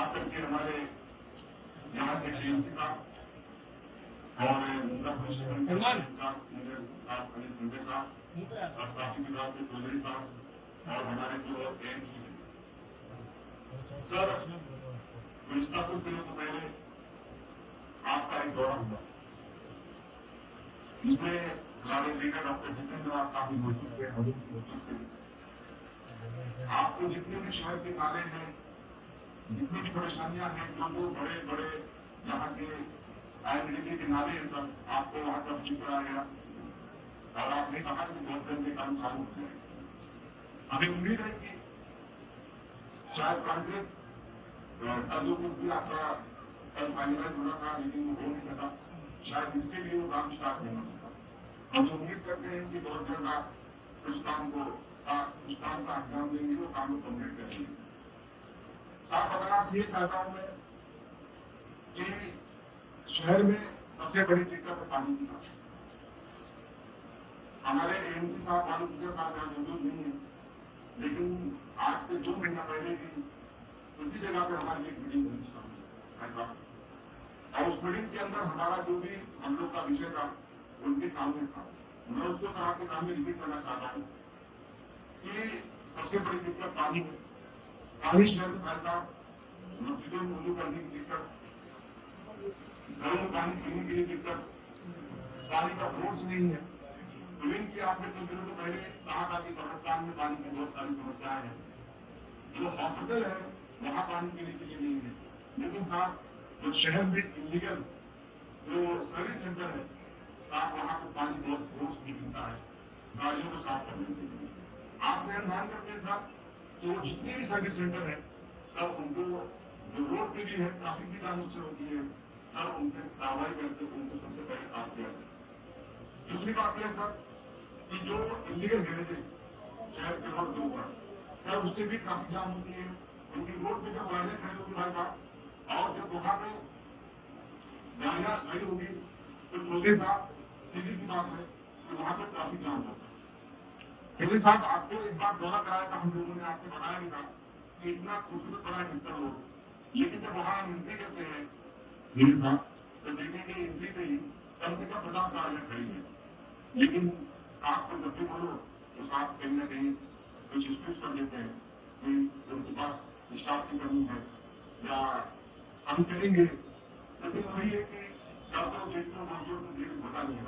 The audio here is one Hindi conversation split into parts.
खास करके हमारे यहाँ के टीएमसी साहब और जिला परिषद सीनियर साहब अनिल सिंह साहब और ट्रैफिक विभाग के चौधरी साहब और हमारे जो एएमसी सर पिछला कुछ दिनों को पहले आपका एक दौरा हुआ जिसमें हमारे लीडर डॉक्टर जितेंद्र आप काफी मौजूद थे। आपको जितने भी शहर के नाले हैं, जितनी भी परेशानियां हैं, जो बड़े बड़े यहाँ के आईएमडीपी के नाले हैं, सब आपको वहां तक ठीक कराया गया और आपने कहा कि बहुत गंदे काम चालू हो गए। हमें उम्मीद है कि शायद कॉन्ट्रैक्ट कल जो कुछ भी आपका कल फाइनलाइज होना था लेकिन वो हो नहीं सका, शायद इसके लिए वो काम स्टार्ट नहीं हो सका। हम उम्मीद करते हैं कि बहुत जल्द आप उस काम का अंजाम देंगे, वो काम को कम्प्लीट करेंगे। साथ बताना ये चाहता हूं मैं कि शहर में सबसे बड़ी दिक्कत है पानी की। हमारे एएमसी साहब मालूम साहब यहाँ मौजूद नहीं है, लेकिन आज से 2 महीना पहले भी इसी जगह पे हमारी एक मीटिंग हुई और उस मीटिंग के अंदर हमारा जो भी हम लोग का विषय था उनके सामने था। मैं उसको आपके सामने रिपीट करना चाहता हूँ कि सबसे बड़ी दिक्कत पानी है। पानी शहर में भाई साहब मस्जिदों में वजू करने की दिक्कत, घरों में पानी पीने के लिए दिक्कत, पानी का सोर्स नहीं है। विभिन्न की आपने कुछ दिनों को पहले कहा था कि पाकिस्तान में पानी की बहुत सारी समस्याएं हैं। जो हॉस्पिटल है वहां पानी पीने के लिए नहीं है, लेकिन साहब जो शहर में इलीगल जो सर्विस सेंटर है साहब वहां पर पानी बहुत फोर्स भी मिलता है गाड़ियों को साफ करने के लिए। आपसे अनुमान करते हैं साहब तो जितने भी सर्विस सेंटर है सब उनको जो रोड पे भी है ट्रैफिक भी काम उससे होती है, सब उनके कार्रवाई करके उनको सबसे पहले साफ किया जाए। दूसरी बात यह सर कि जो इलीगल गैरेज है शहर के रोड के ऊपर सर उससे भी ट्रैफिक जाम होती है। उनकी रोड पे जब गाड़ियां खड़ी होगी भाई साहब और जब वहां पे गाड़ियां खड़ी होगी तो छोटे साहब सीधी सी बात है कि वहां पे ट्रैफिक जाम होता है। छोटे साहब आपको एक बार दौरा कराया था, हम लोगों ने आपसे बताया भी था कि इतना खूबसूरत बड़ा है मित्तर रोड, लेकिन जब वहां हम एंट्री करते हैं तो देखेंगे एंट्री पे ही कम से कम 50 गाड़ियां खड़ी है, लेकिन साहब को जब भी बोलो तो साहब कहीं ना कहीं कुछ एक्सक्यूज कर देते हैं कि उनके पास स्टाफ की कमी है या हम करेंगे, लेकिन वही है कि देखो होता नहीं है।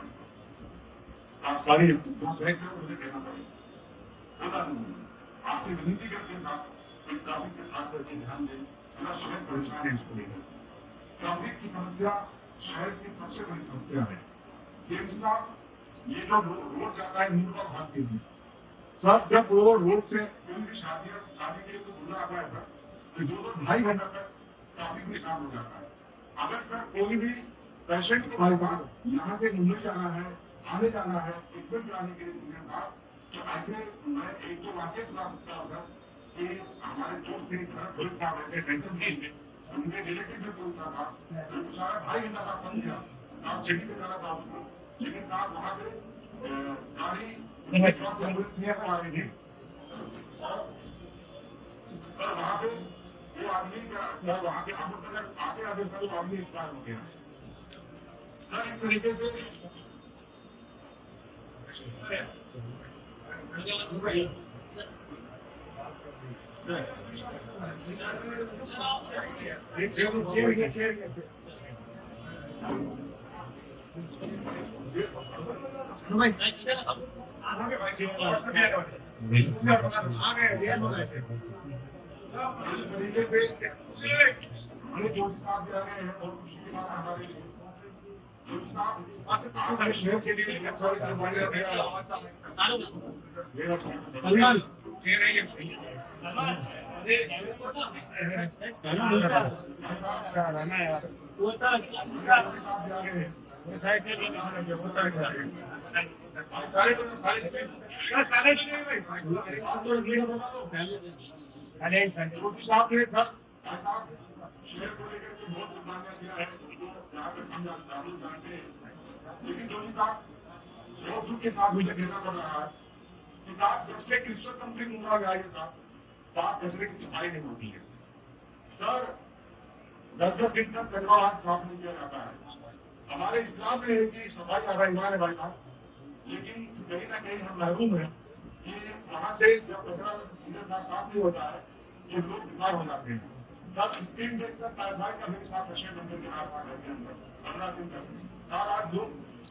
सारी मुझे कहना पड़ेगा होता नहीं है। आपसे विनती करते हैं साहब ट्रैफिक पे खास करके ध्यान दें, पूरा शहर परेशान है इसको लेकर। ट्रैफिक की समस्या शहर की सबसे बड़ी समस्या है। ये जो रोड जाता है नींद पर भाग के लिए सर, जब वो रोड से कोई भी शादी के लिए तो दूर आता है सर तो 2-2-2.5 घंटा तक ट्रैफिक में जाम हो जाता है। अगर सर कोई भी पेशेंट को भाई साहब यहाँ से मुंबई जाना है, आने जाना है, ट्रीटमेंट कराने के लिए सीनियर साहब, तो ऐसे मैं 1-2 वाक्य सुना सकता हूँ सर कि हमारे दोस्त थे पुलिस साहब रहते उनके रिलेटिव में पुलिस साहब तो बेचारा 2.5 घंटा तक फंस गया साहब, चिट्ठी से जाना था उसको, लेकिन साहब वहाँ पे गाड़ी आ रही थी सर वहाँ पे वो आदमी का वहाँ पे आते आते सर वो आदमी एक्सपायर हो गया सर। इस तरीके से इस तरीके से हमें जोशी साहब भी आ गए हैं और खुशी की बात हमारे लिए जोशी साहब आपके शहर के लिए बहुत सारी कुर्बानियां दे रहे शहर को लेकर के बहुत कुर्बानियां दिया है, यहाँ पे हम जानते हैं, लेकिन जोशी साहब बहुत दुख के साथ मुझे कहना पड़ रहा है कि साहब जब से क्रिस्टल कंपनी मुंबई में आई है साहब कचरे की सफाई नहीं होती है सर। 10 दिन तक गंगा हाथ साफ नहीं किया जाता है। हमारे इस्लाम में है कि सफाई आधा ईमान है भाई साहब, लेकिन कहीं ना कहीं हम महरूम हैं कि वहां से जब कचरा सीधे साफ नहीं होता है तो लोग बीमार हो जाते हैं। सब स्क्रीन के सब टाइफाइड का भी साफ रखे मंदिर के आसपास घर के अंदर 15 दिन तक 7-8 लोग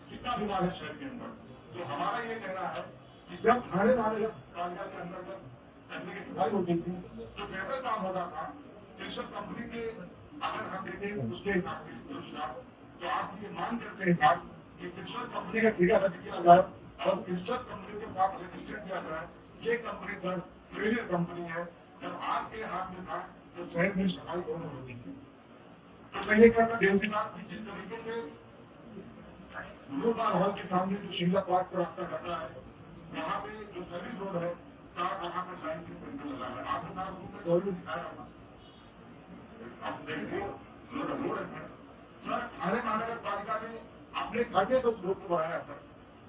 कितना बीमार है शहर के अंदर। तो हमारा ये कहना है कि जब खाने वाले कामगार के अंदर कचरे की सफाई होती थी तो बेहतर काम होता था। कृषक कंपनी के अगर हम देखें उसके हिसाब से तो आप ये मान करते हैं साहब कि कृषक कंपनी का ठेका रद्द किया जाए और कृषक कंपनी के साथ रजिस्टर किया जाए। ये कंपनी सर फेलियर कंपनी है। जब आपके हाथ में था तो शहर में सफाई कौन होगी। तो मैं ये कहना बेनती साहब कि जिस तरीके से लोकपाल हॉल के सामने जो शिमला पार्क पर रास्ता जाता है वहाँ पे जो सर्विस रोड है साहब वहाँ पर लाइन से प्रिंटर लगा है। आपके साथ रूम में जरूर दिखाया था आप देखिए रोड है सर थाने महानगर पालिका ने अपने खर्चे से उस रोड को बढ़ाया सर,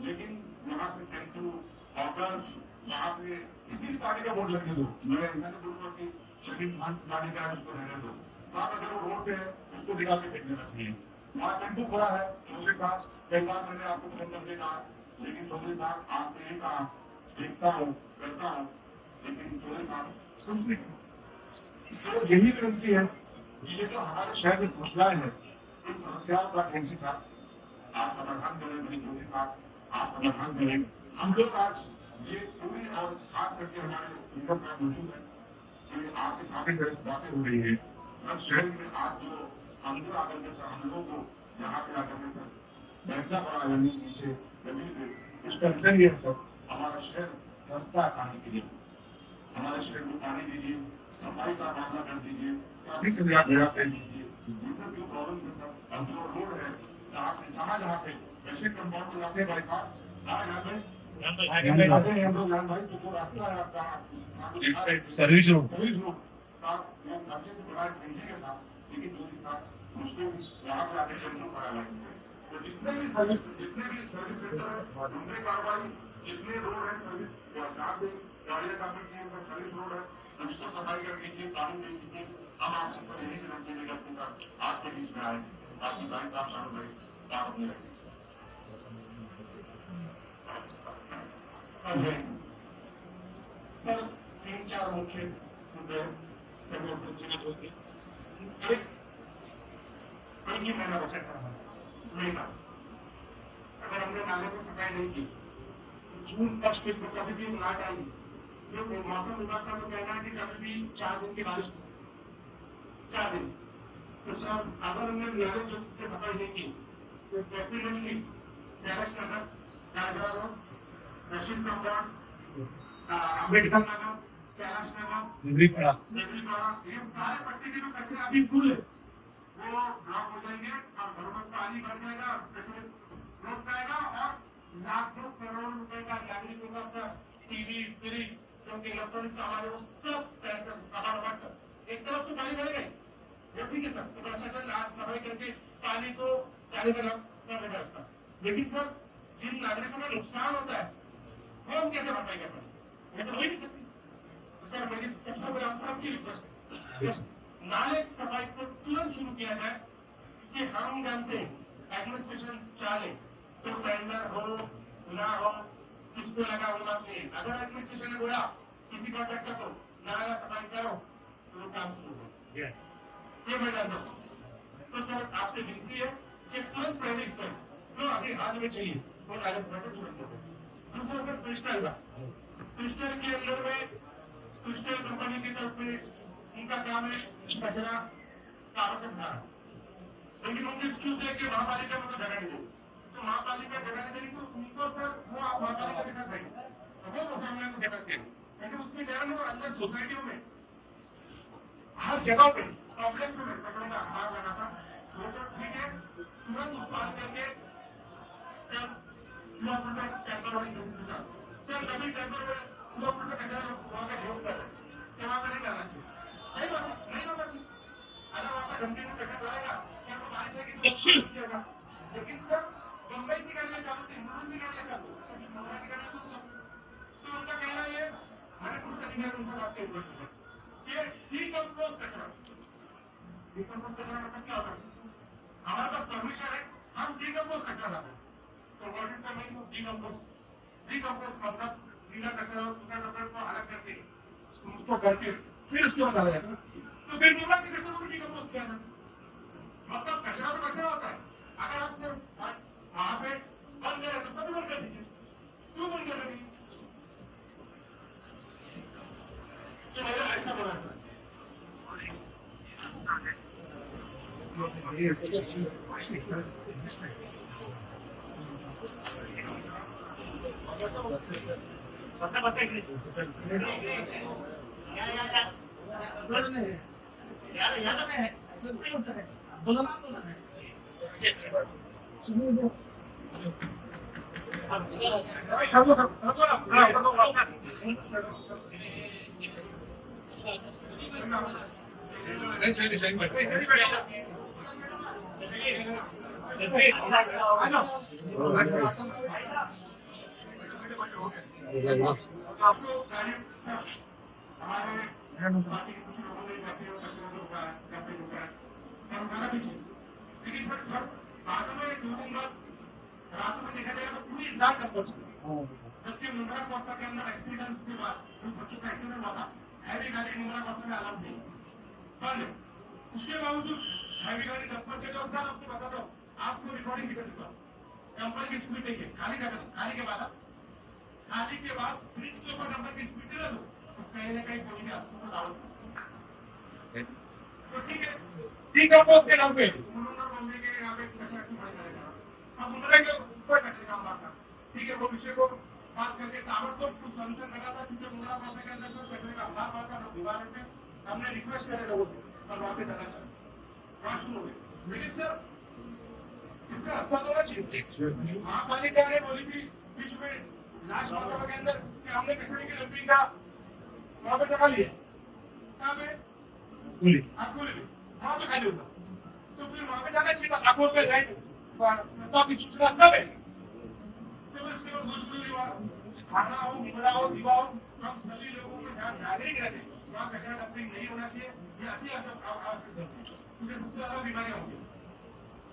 लेकिन वहाँ पे टेंटू हॉकर्स वहाँ पे किसी भी पार्टी का वोट लगने दो। मैं ऐसा नहीं बोलूंगा कि शरीफ पार्टी का है उसको रहने दो साहब, अगर वो रोड पे है उसको निकाल के फेंक देना चाहिए। वहाँ टेंपू खड़ा है चौधरी साहब, कई बार मैंने आपको फोन करके कहा लेकिन चौधरी साहब आपने ही कहा देखता हूँ करता हूँ, लेकिन चौधरी साहब कुछ नहीं। तो यही विनती है कि ये जो हमारे शहर की समस्याएं हैं इस समस्याओं का केंद्र साहब आप समाधान करें। मेरी चौधरी साहब आप समाधान करें। हम लोग आज ये पूरी और खास करके हमारे स्पीकर साहब मौजूद है कि आपके सामने बातें हो रही है सब शहर में आज जो हम लोग आकर के सर हम लोगों को यहाँ पे आकर के सर बैठना पड़ा जमीन नीचे जमीन पे उसका रीजन ये है सर हमारा शहर रास्ता पानी के लिए। हमारे शहर को पानी दीजिए, सफाई का मामला कर दीजिए, ट्रैफिक से बेड़ा कर दीजिए। ये सब जो प्रॉब्लम है सर अब जो रोड है जहाँ पे ऐसे कंपाउंड लगाते हैं भाई साहब जहाँ पे जाते हैं हम लोग जान भाई तो जो रास्ता है आपका सर्विस रोड साहब वो अच्छे से बना भेजी के साथ, लेकिन दूसरी साथ मुश्किल यहाँ पर आके सेंटर पर आया है। तो जितने भी सर्विस सेंटर है उनके कार्रवाई जितने रोड है सर्विस जहाँ से गाड़ियाँ जाती हैं सब सर्विस रोड है उसको सफाई कर दीजिए, पानी दे दीजिए। हम आपसे पर यही विनती नहीं करते सर आपके बीच में आए ताकि भाई साहब शानू भाई बात अपनी रखें। सर 3-4 मुख्य मुद्दे संगठन होती एक ही महीना बचा महीना अगर हमने नाले को सफाई नहीं की जून फर्स्ट वीक में कभी भी ना आएगी। जो मौसम विभाग का तो कहना है कि कभी भी 4 दिन की बारिश 4 दिन तो सर अगर हमने नाले जो सफाई नहीं की तो definitely सैरस Nagar Raja road Rashid compound Ambedkar Nagar Kailash Nagar ये सारे पट्टी के जो कचरे अभी फुल है वो ब्लॉक हो जाएंगे और घरों में पानी भर जाएगा, कचरे रोक पाएगा और लाखों करोड़ रुपए का नागरिकों का सब टीवी फ्रिज क्योंकि इलेक्ट्रॉनिक सामान है वो सब कबाड़ एक तरफ तो पानी भरेगा वो ठीक है सर तो प्रशासन सफाई करके पानी को जाने में कर देगा उसका, लेकिन सर जिन नागरिकों का नुकसान होता है वो हम कैसे भरपाई कर पाए ये तो हो ही नहीं सकती। सर मेरी सबसे बड़ी आप सबकी रिक्वेस्ट है नाले सफाई को तुरंत शुरू किया जाए कि हम जानते हैं एडमिनिस्ट्रेशन चाहे तो टेंडर हो ना हो किसको लगा वो बात नहीं। अगर एडमिनिस्ट्रेशन ने बोला किसी कॉन्ट्रैक्टर को नाला सफाई करो तो काम शुरू हो ये मैं जानता हूँ। तो सर आपसे विनती है कि तुरंत पहले जो अभी हाल में चाहिए वो नाले सफाई को तुरंत करो। दूसरा सर क्रिस्टल के अंदर में क्रिस्टल कंपनी की तरफ से उनका काम है कचरा कागज उठाना, लेकिन उनके एक्सक्यूज है कि महापालिका में तो जगह नहीं देगी तो महापालिका जगह नहीं देगी तो उनको सर वो महापालिका के साथ जाएगी तो वो मुसलमान को जगह देगी, लेकिन उसके जगह में अंदर सोसाइटियों में हर जगह पे कॉम्प्लेक्स में कचरे का हाथ लगा था वो तो ठीक है तुरंत उसको हल करके सर चुनाव में टैंकर वाली सर कभी टैंकर में चुनाव में कचरा वहाँ का योग कर रहे वहाँ का नहीं करना चाहिए नहीं होगा चाहिए। अगर वहाँ पर धमकी में कचरा लाएगा क्या तो बारिश है कि तो लेकिन सर मुंबई की गाड़ियाँ चालू थी मुंबई की गाड़ियाँ चालू मुंबई की गाड़ियाँ तो उनका कहना ये मैंने खुद अधिकारी उनसे बात की डीकम्पोज कचरा डिकम्पोज कचरा मतलब क्या होता है? हमारे पास परमिशन है, हम डिकम्पोज कचरा ला सकते हैं। तो what is the meaning of decompose? Decompose मतलब गीला कचरा और सूखा कचरा को अलग करके उसको करके फिर उसके बाद डाला जाता है। तो फिर बोला कि कचरा को डिकम्पोज किया जाता है। मतलब कचरा तो कचरा होता है। अगर आप सिर्फ वहां पे बंद गया तो सभी बंद कर दीजिए। क्यों बंद कर रही? तो मेरा ऐसा बना सर। बस लेकिन सर जब बाद में 2 दिन बाद रात में देखा जाएगा तो पूरी रात तक पहुंच गई। जबकि मुंद्रा कोसा के अंदर एक्सीडेंट के बाद जो बच्चों का एक्सीडेंट हुआ था, हैवी गाड़ी मुंद्रा कोसा में अलाउ थी। पहले उसके बावजूद हैवी गाड़ी जब पहुंचे तो सर आपको बताता हूँ, आपको रिकॉर्डिंग दिखा दूंगा। डंपर की स्पीड देखिए, खाली के बाद ब्रिज के ऊपर डंपर की स्पीड दिला दो तो कहीं ना कहीं बोलेंगे अस्सी को दारू। तो ठीक है, डिकम्पोज के नाम पे मुंद्रा बोलने के यहाँ पे कचरा इस्तेमाल करेगा। अब मुंद्रा के ऊपर कचरे का मामला, ठीक है, वो विषय को बात करके ताबड़तोड़ कुछ सॉल्यूशन लगा था, क्योंकि मुंद्रा कोसा के अंदर सब कचरे का भार था, सब दीवार पे हमने रिक्वेस्ट करे लोगों से सर वहाँ पे करना चाहिए, वहाँ शुरू हो गई। लेकिन सर इसका रास्ता तो होना चाहिए। महापालिका ने बोली थी बीच में लास्ट मार्केट के अंदर कि हमने कचरे की डंपिंग का वहाँ पे जगह लिया, कहाँ पे अकोले में, वहाँ पे खाली होता, तो फिर वहाँ पे जाना चाहिए था। अकोले पे जाएंगे प्रस्ताव की सूचना सब है, तो इसके बाद वो शुरू हुआ। खाना हो, मुंद्रा हो, दीवा हो, हम सभी लोगों को जहाँ जाने ही रहते वहाँ कचरा डंपिंग नहीं होना चाहिए। ये अति आवश्यक है, इससे सबसे ज्यादा बीमारियां होती है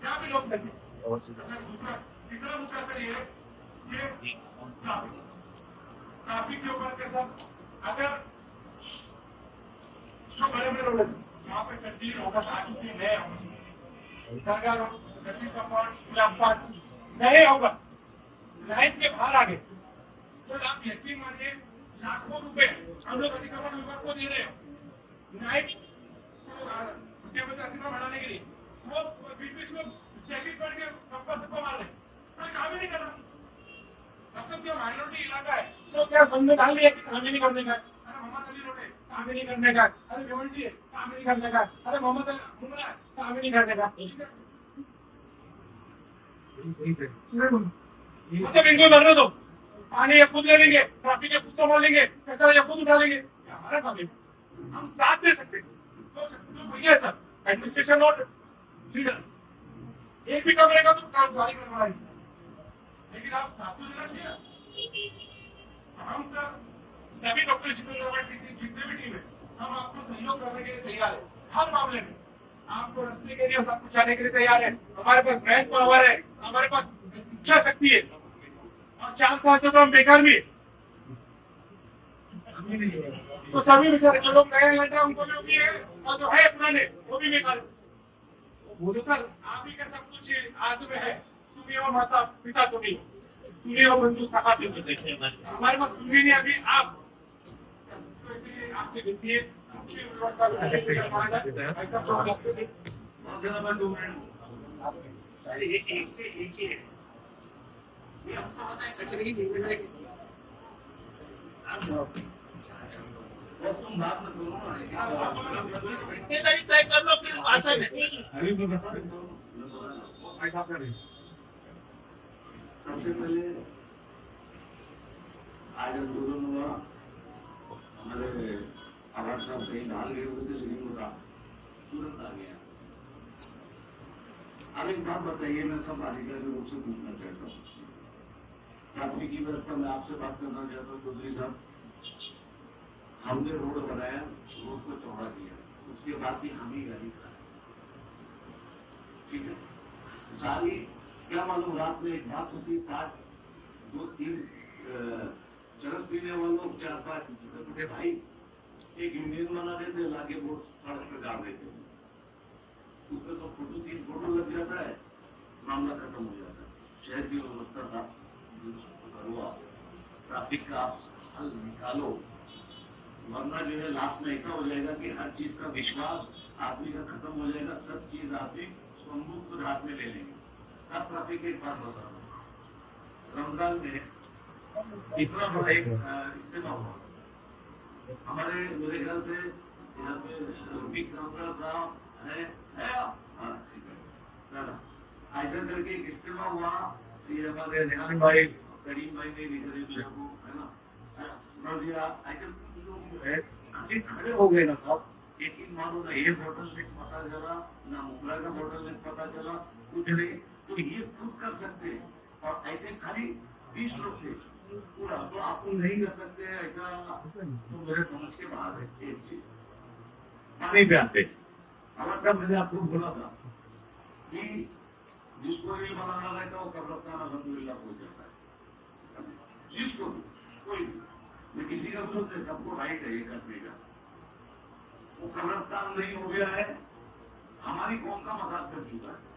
जहाँ भी लोग सही। दूसरा तीसरा मुद्दा सर ये ट्रैफिक के ऊपर के सब अगर जो बड़े बड़े रोड है वहाँ पे कंटीन होगा आ चुकी है, नए होगा दक्षिण कंपाउंड नए होगा, लाइन के बाहर आ गए। तो आप यकीन मानिए लाखों रुपए हम लोग अतिक्रमण विभाग को दे रहे हैं नाइट अतिक्रमण बढ़ाने के लिए, वो बीच में चेकिंग करके सबको मार रहे, काम ही नहीं कर रहा। मतलब क्या माइनॉरिटी इलाका है तो क्या हमने डाल दिया कि काम ही नहीं करने का, अरे मोहम्मद अली रोड है काम ही नहीं करने का, अरे भिवंडी है काम ही नहीं करने का, अरे मोहम्मद मुंद्रा है काम ही नहीं करने का। मतलब इनको भरने दो, पानी ये खुद ले लेंगे, ट्रैफिक ये खुद संभाल लेंगे, पैसा ये खुद उठा लेंगे, हमारा काम है, हम साथ दे सकते हैं। तो भैया सर एडमिनिस्ट्रेशन नॉट लीडर, एक भी काम रहेगा तो काम गाड़ी करने वाला, लेकिन आप साथ तो देना चाहिए। हम सर सभी डॉक्टर जितने भी टीम है हम आपको सहयोग करने के लिए तैयार है, हर मामले में आपको रस्ते के लिए सब कुछ आने के लिए तैयार है। हमारे पास मैन पावर है, हमारे पास इच्छा शक्ति है, और 4 साल तो हम बेकार भी है। तो सभी बेचारे जो लोग नए लगे उनको भी है, और जो है पुराने वो भी बेकार है। बोलो सर आप ही का सब कुछ हाथ में है, तुम्हें और माता पिता को नहीं, तुम्हें और बंधु सखा भी हमारे पास तुम्हें नहीं, अभी आप तो इसलिए आपसे विनती है व्यवस्था ऐसा एक ही है, ये आपको पता है कचरे की जिम्मेदारी किसकी है? जिम्मेदारी तय कर लो फिर आसान है। सबसे पहले आज आंदोलन हुआ, हमारे आभार साहब कहीं बाहर गए हुए थे, लेकिन वो तुरंत आ गया। अब एक बात बताइए, मैं सब आधिकारिक रूप से पूछना चाहता हूँ, ट्रैफिक की व्यवस्था में आपसे बात करना चाहता हूँ चौधरी साहब। हमने रोड बनाया, रोड को चौड़ा किया, उसके बाद भी हम ही गाड़ी खड़ा, ठीक है, सारी क्या मालूम रात में एक बात होती, 5-2-3 चरस पीने वालों 4-5 छोटे छोटे भाई एक यूनियन बना देते, लाके वो सड़क पे डाल देते, उसमें तो फोटो 3 फोटो लग जाता है, मामला खत्म हो जाता है। शहर की व्यवस्था साफ करो, ट्रैफिक का हल निकालो, वरना जो है लास्ट में ऐसा हो जाएगा कि हर चीज का विश्वास आदमी का खत्म हो जाएगा, सब चीज आदमी स्वयं खुद हाथ में ले लेंगे। सब ट्रैफिक एक बात बता रहा हूं, रमजान में इतना बड़ा एक इस्तेमाल हुआ हमारे, मेरे ख्याल से यहाँ पे रफीक रमजान साहब है हाँ, ठीक है ना, ऐसा करके एक इस्तेमाल हुआ, ये हमारे रेहान भाई करीम भाई ने भी है ना, नजिया ऐसे लोग है, खड़े हो गए ना साहब, यकीन मानो ना ये बोतल में पता चला ना मुमरा का बोतल में पता चला, कुछ नहीं, तो ये खुद कर सकते, और ऐसे खाली 20 लोग थे पूरा, तो आप नहीं कर सकते ऐसा, तो मेरे समझ के बाहर है। एक चीज पानी पे आते, हमारे साहब मैंने आपको बोला था कि जिसको रील बनाना रहता है वो कब्रिस्तान अल्हम्दुलिल्लाह हो जाता है, जिसको कोई मैं किसी का विरोध नहीं, सबको राइट है ये करने का, वो कब्रिस्तान नहीं हो गया है, हमारी कौम का मजाक कर चुका है।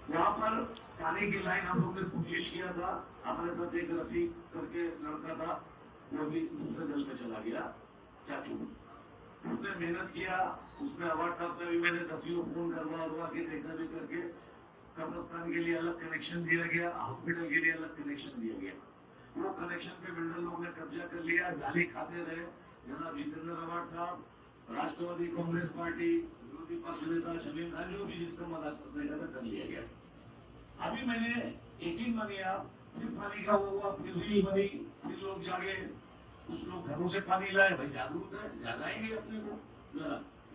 वहां पर पानी की लाइन हम लोग ने कोशिश किया था, हमारे साथ एक रफीक करके लड़का था, वो भी दूसरे दल में चला गया, चाचू उसने मेहनत किया, उसमें अवार्ड साहब में भी मैंने 10 फोन करवा के कैसा भी करके कब्रिस्तान के लिए अलग कनेक्शन दिया गया, हॉस्पिटल के लिए अलग कनेक्शन दिया गया, वो कनेक्शन पे बिल्डर लोग ने कब्जा कर लिया, गाली खाते रहे। जनाब जितेंद्र अवार्ड साहब, राष्ट्रवादी कांग्रेस पार्टी, विरोधी पक्ष नेता शमीम खान, जो भी जिसका मदद कर लिया गया। अभी मैंने यकीन मानिए, फिर पानी का हुआ, फिर रील बनी, फिर लोग जागे, कुछ लोग घरों से पानी लाए, भाई जागरूक है, जगाएंगे अपने को,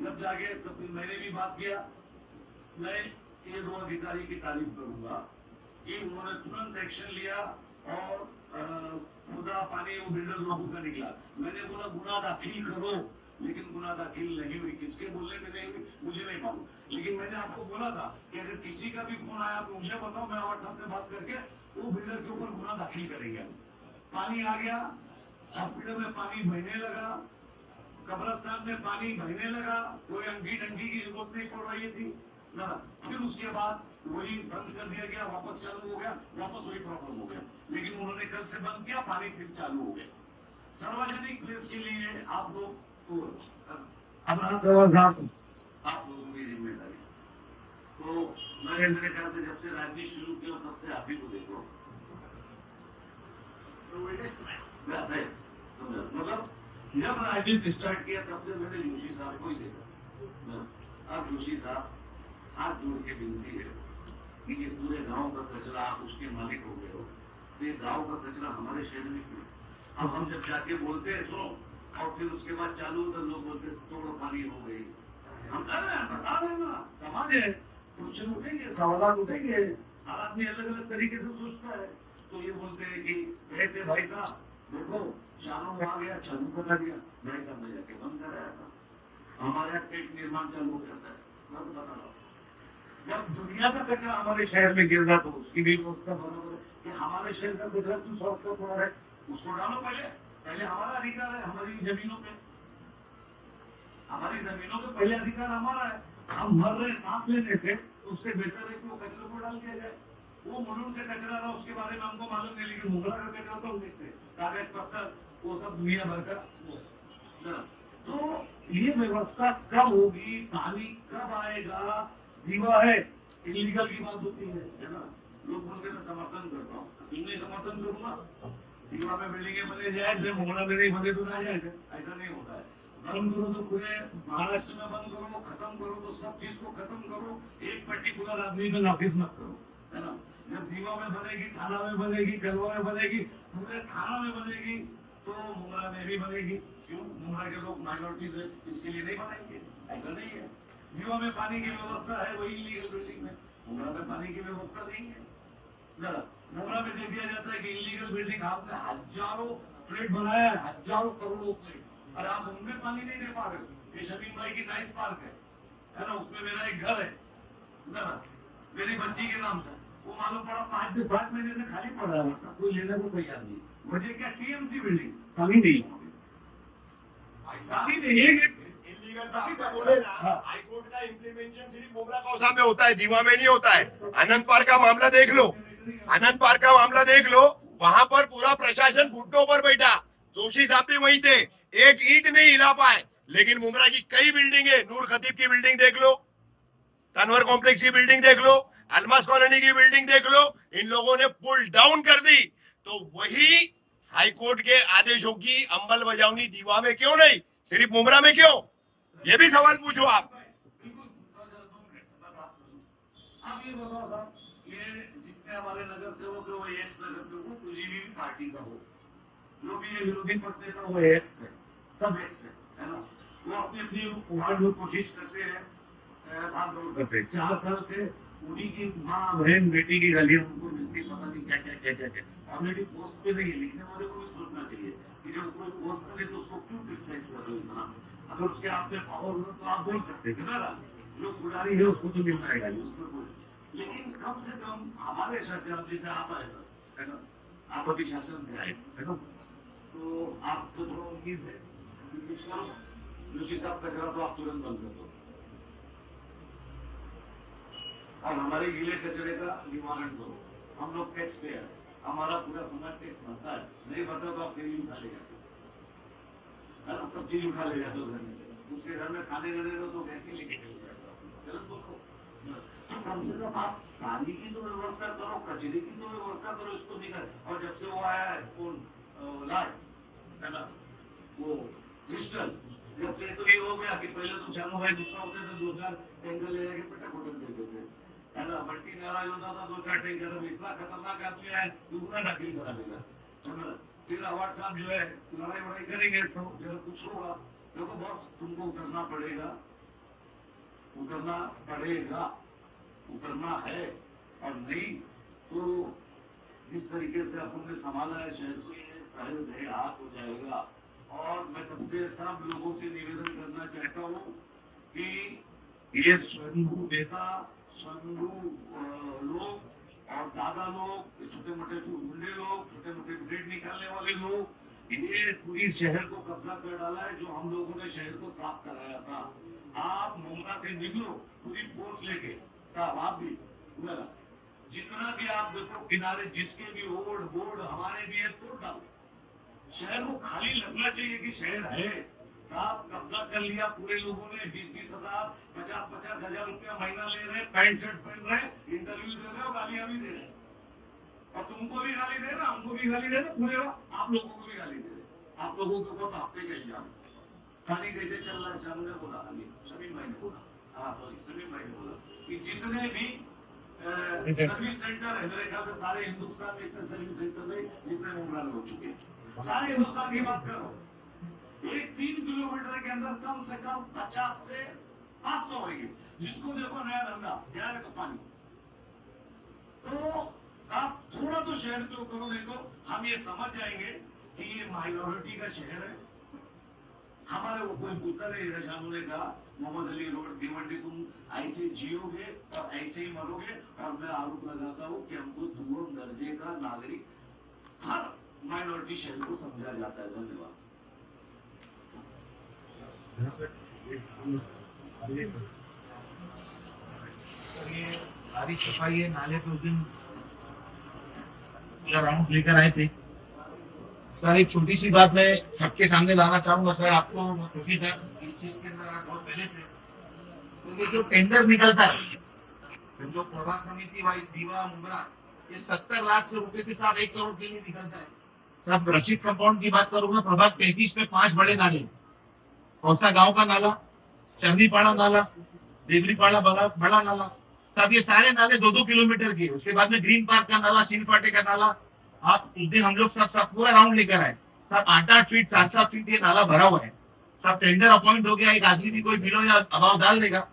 जब जागे तो फिर मैंने भी बात किया। मैं ये 2 अधिकारी की तारीफ करूंगा कि उन्होंने तुरंत एक्शन लिया और खुदा पानी वो बिल्डर लोगों का निकला। मैंने बोला गुनाह दाखिल करो, लेकिन गुनाह दाखिल नहीं हुई, किसके बोलने में नहीं हुई मुझे नहीं मालूम, लेकिन मैंने आपको बोला था कि अगर किसी का भी फोन आया तो मुझे बताओ, मैं हमारे साथ में बात करके वो बिल्डर के ऊपर गुनाह दाखिल करेंगे। पानी आ गया, हॉस्पिटल में पानी बहने लगा, कब्रिस्तान में पानी बहने लगा, कोई अंगी डंगी की जरूरत नहीं पड़ रही थी ना, फिर उसके बाद वही बंद कर दिया गया, वापस चालू हो गया, वापस वही प्रॉब्लम हो गया, लेकिन उन्होंने कल से बंद किया, पानी फिर चालू हो गया। सार्वजनिक प्लेस के लिए आप लोग अब आप लोगों की जिम्मेदारी, तो मैंने मेरे ख्याल से जब से राजनीति शुरू किया तब से आप ही को देखो, मतलब जब राजनीति स्टार्ट किया तब से मैंने जोशी साहब को ही देखा। अब जोशी साहब हाथ जोड़ के विनती है कि ये पूरे गांव का कचरा आप उसके मालिक हो गए हो, तो ये गांव का कचरा हमारे शहर में क्यों? अब हम जब जाके बोलते हैं सुनो, और फिर उसके बाद चालू होता लोग बोलते तोड़ो पानी हो गई, हम कर रहे हैं, बता रहे हैं ना, समाज है, क्वेश्चन उठेंगे, सवाल उठेंगे, हर आदमी अलग अलग तरीके से सोचता है, तो ये बोलते हैं कि कहते भाई साहब देखो चारों आ गया, चालू करा दिया, भाई साहब ने जाके बंद कराया था, हमारे टेक निर्माण चालू करता है, मैं बता रहा हूँ। जब दुनिया का कचरा हमारे शहर में गिर रहा तो उसकी भी व्यवस्था बराबर है कि हमारे शहर का कचरा क्यों सड़क पर पड़ा है, उसको डालो पहले हमारा अधिकार है, हमारी जमीनों पे, हमारी जमीनों पे पहले अधिकार हमारा है, हम मर रहे सांस लेने से, तो उससे बेहतर है कि वो कचरे को डाल दिया जाए। वो मुलुक से कचरा रहा उसके बारे में हमको मालूम नहीं, लेकिन मुगला का कचरा तो हम देखते हैं, कागज पत्थर वो सब दुनिया भर का। तो ये व्यवस्था कब होगी, पानी कब आएगा, दीवा है, इलीगल की बात होती है ना, लोग बोलते मैं समर्थन करता हूँ, नहीं समर्थन करूंगा, दीवा में बिल्डिंगें बने जाए, मोहल्ला में नहीं बने तो ना जाए, ऐसा नहीं होता है। बंद करो तो पूरे महाराष्ट्र में बंद करो, खत्म करो तो सब चीज को खत्म करो, एक पर्टिकुलर आदमी पे नाफिज मत करो, है ना। जब दीवा में बनेगी, थाना में बनेगी, कलवा में बनेगी, पूरे थाना में बनेगी, तो मुंगरा में भी बनेगी, क्यों? मुंगरा के लोग माइनॉरिटीज है, इसके लिए नहीं बनाएंगे, ऐसा नहीं है। दीवा में पानी की व्यवस्था है, वही इलीगल बिल्डिंग में, मुंगरा में पानी की व्यवस्था नहीं है। मुंगरा में दे दिया जाता है कि इलीगल बिल्डिंग, आपने हजारों फ्लैट बनाया है, हजारों करोड़ों फ्लैट, और आप उनमें पानी नहीं दे पा रहे हो। ये शमीम भाई की नाइस पार्क है ना, उसमें मेरा एक घर है, ना मेरी बच्ची के नाम से वो मालूम पड़ा 5 महीने से खाली पड़ा है, सब कोई लेने को तैयार नहीं। मुझे क्या टीएमसी बिल्डिंग कमी नहीं भाई साहब कमी नहीं है। इलीगल पे आपने बोले ना, हाई कोर्ट का इम्प्लीमेंटेशन सिर्फ मुमरा कौसा में होता है, दीवा में नहीं होता है। आनंद पार्क का मामला देख लो, आनंद पार्क का मामला देख लो, वहां पर पूरा प्रशासन घुटनों पर बैठा, जोशी साहब भी वहीं थे, एक ईंट नहीं हिला पाए। लेकिन मुमरा की कई बिल्डिंग है, नूर खतीब की बिल्डिंग देख लो, तनवर कॉम्प्लेक्स की बिल्डिंग देख लो, अलमास कॉलोनी की बिल्डिंग देख लो, इन लोगों ने पुल डाउन कर दी। तो वही हाईकोर्ट के आदेशों की अंमल बजावनी दीवा में क्यों नहीं, सिर्फ मुमरा में क्यों? ये भी सवाल पूछो आप। आप ये बताओ साहब, ये जितने हमारे नगर सेवक है वो एक्स नगर सेवक कोई भी पार्टी का हो, जो भी विरोधी पक्ष नेता वो एक्स है, सब एक्स है ना। वो अपनी अपनी वार्ड में कोशिश करते हैं, भाग दौड़ करते हैं। 4 साल से उन्हीं की माँ बहन बेटी की गालियां उनको मिलती, पता नहीं क्या क्या क्या क्या क्या। ऑलरेडी पोस्ट पे नहीं है, लिखने वाले को भी सोचना चाहिए कि जब कोई पोस्ट पे है तो उसको क्यों क्रिटिसाइज कर रहे हो इतना। अगर उसके आप में पावर हो तो आप बोल सकते हैं ना, जो पुजारी है उसको तो मिलना है गाली, उसमें कोई। लेकिन कम से कम हमारे शासन जैसे आप आए सर, है ना, आप अभी शासन से आए, है ना, तो आपसे थोड़ा उम्मीद है कि कुछ करो। जोशी साहब कचरा तो आप तुरंत बंद कर दो और हमारे गीले कचरे का निवारण करो। हम लोग टैक्स पेयर, हमारा पूरा समाज टैक्स भरता है, नहीं भरता तो आप फिर भी उठा ले जाते हो, सब चीज उठा ले जाते हो घर से। उसके घर में खाने देने दो तो वैसे ही लेके चले जाते हो। गलत बोलो, तो कम से कम आप पानी की तो व्यवस्था करो, कचरे की तो व्यवस्था करो, इसको निकल। और जब से वो आया है कौन लाड, है ना, वो क्रिस्टल, जब से तो ये हो गया कि पहले तो श्यामू भाई गुस्सा होते थे, 2-4 टैंकर ले जाके पटक पटक देते थे, है ना, बल्टी नाराज होता था, 2-4 टैंकर। अब इतना खतरनाक आदमी है कि पूरा दाखिल करा देगा, है ना। फिर अवार्ड साहब जो है लड़ाई वड़ाई करेंगे तो जब कुछ होगा, देखो बॉस तुमको उतरना पड़ेगा, उतरना पड़ेगा, उतरना है। और नहीं तो जिस तरीके से अपन ने संभाला है शहर को, ये शायद है हाथ हो जाएगा। और मैं सबसे सब लोगों से निवेदन करना चाहता हूँ कि ये स्वयंभू नेता, स्वयंभू लोग और दादा लोग, छोटे मोटे गुंडे लोग, छोटे मोटे ब्लेड निकालने वाले लोग, ये पूरी शहर को कब्जा कर डाला है। जो हम लोगों ने शहर को साफ कराया था, आप मुमरा से निकलो पूरी फोर्स लेके, साहब आप भी जितना भी आप देखो किनारे जिसके भी रोड बोर्ड हमारे भी है, तोड़ डालो। शहर को खाली लगना चाहिए कि शहर है। साहब कब्जा कर लिया पूरे लोगों ने, 20-20 हजार 50-50 हजार रुपया महीना ले रहे, पैंट शर्ट पहन रहे, इंटरव्यू दे रहे हो, गालियां भी दे रहे, और तुमको भी गाली दे रहे, हमको भी गाली दे रहे, पूरे आप लोगों को भी गाली दे रहे। आप लोगों को बहुत हफ्ते के इल्जाम। खाली कैसे चल रहा है, शाम ने बोला, समीम भाई ने बोला, हाँ सॉरी समीम भाई ने बोला कि जितने भी सर्विस सेंटर है, मेरे ख्याल से सारे हिंदुस्तान में इतने सर्विस सेंटर नहीं जितने मुमरा में हो चुके हैं। सारे हिंदुस्तान की बात करो, एक 3 किलोमीटर के अंदर कम से कम 50 से 500 होगी। जिसको देखो नया धंधा, क्या है तो पानी। तो आप थोड़ा तो शहर पे करो, नहीं तो हम ये समझ जाएंगे कि ये माइनॉरिटी का शहर है। हमारे वो कोई पूछता नहीं, जैसा उन्होंने कहा मोहम्मद अली रोड भिवंडी, तुम ऐसे जियोगे और ऐसे ही मरोगे। और मैं आरोप लगाता हूँ कि हमको दूर दर्जे का नागरिक हर माइनॉरिटी शहर को समझा जाता है। धन्यवाद। सर ये सारी सफाई है नाले पे उस दिन पूरा राउंड लेकर आए थे। सर एक छोटी सी बात मैं सबके सामने लाना चाहूंगा सर, आपको खुशी सर इस चीज के अंदर आप बहुत पहले से, तो ये जो टेंडर निकलता है जो प्रभाग समिति वाइज दीवा मुमरा, ये 70 लाख से रुपए से साहब 1 करोड़ के लिए निकलता है। सब रशीद कंपाउंड की बात करूंगा, प्रभाग 35 में 5 बड़े नाले, कौसा गांव का नाला, चंदीपाड़ा नाला, देवरीपाड़ा बड़ा नाला, सब ये सारे नाले 2-2 किलोमीटर के। उसके बाद में ग्रीन पार्क का नाला, चीन फाटे का नाला। आप उस दिन हम लोग सब पूरा राउंड लेकर आए, सब 8-8 फीट 7-7 फीट ये नाला भरा हुआ है। सब टेंडर अपॉइंट हो गया, एक आदमी भी कोई बिलो या अभाव डाल देगा।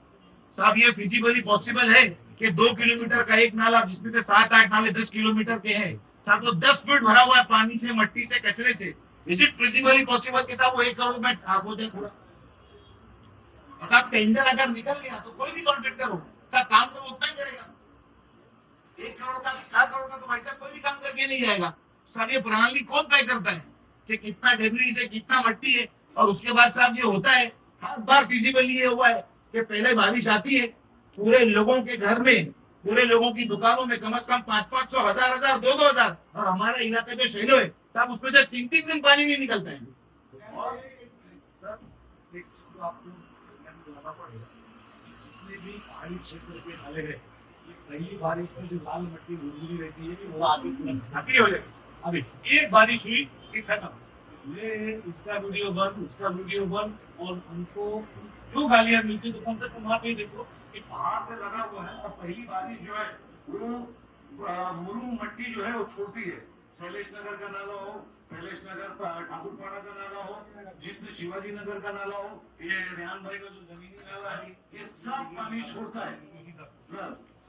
साहब ये फिजिबली पॉसिबल है कि 2 किलोमीटर का एक नाला, जिसमें से 7-8 नाले 10 किलोमीटर के हैं, साहब तो 10 फीट भरा हुआ है पानी से, मट्टी से, कचरे से। इज इट फिजिबली पॉसिबल के साथ वो 1 करोड़ में साफ हो जाए पूरा? और साहब टेंडर अगर निकल गया तो कोई भी कॉन्ट्रैक्टर हो साहब काम तो वो उतना ही करेगा। 1 करोड़ का 4 करोड़ का तो भाई साहब कोई भी काम करके नहीं जाएगा। साहब ये प्रणाली कौन तय करता है कि कितना डेब्रीज है, कितना मट्टी है? और उसके बाद साहब ये होता है, हर बार फिजिबली ये हुआ है कि पहले बारिश आती है, पूरे लोगों के घर में, पूरे लोगों की दुकानों में कम से कम 500, 1000, 2,000, और हमारा इलाका जो शैलो है साहब उसमें से 3 दिन पानी नहीं निकलता है। और सर एक चीज तो आपको ध्यान दिलाना पड़ेगा, जितने भी पहाड़ी क्षेत्र के नाले हैं, ये पहली बारिश में जो लाल मट्टी गुजरी रहती है वो आगे सक्रिय हो जाएगी। अभी एक बारिश हुई कि खत्म, ये इसका वीडियो बंद, उसका वीडियो बंद, और उनको जो गालियां मिलती तो कम से कम वहाँ पे देखो कि पहाड़ से लगा हुआ है और पहली बारिश जो है वो मुरुम मट्टी जो है वो छोड़ती है। शैलेश नगर का नाला हो, शैलेश नगर ठाकुरपाड़ा का नाला हो, जिंद शिवाजी नगर का नाला हो, ये रेहान भाई का जो जमीनी नाला है, ये सब पानी छोड़ता है,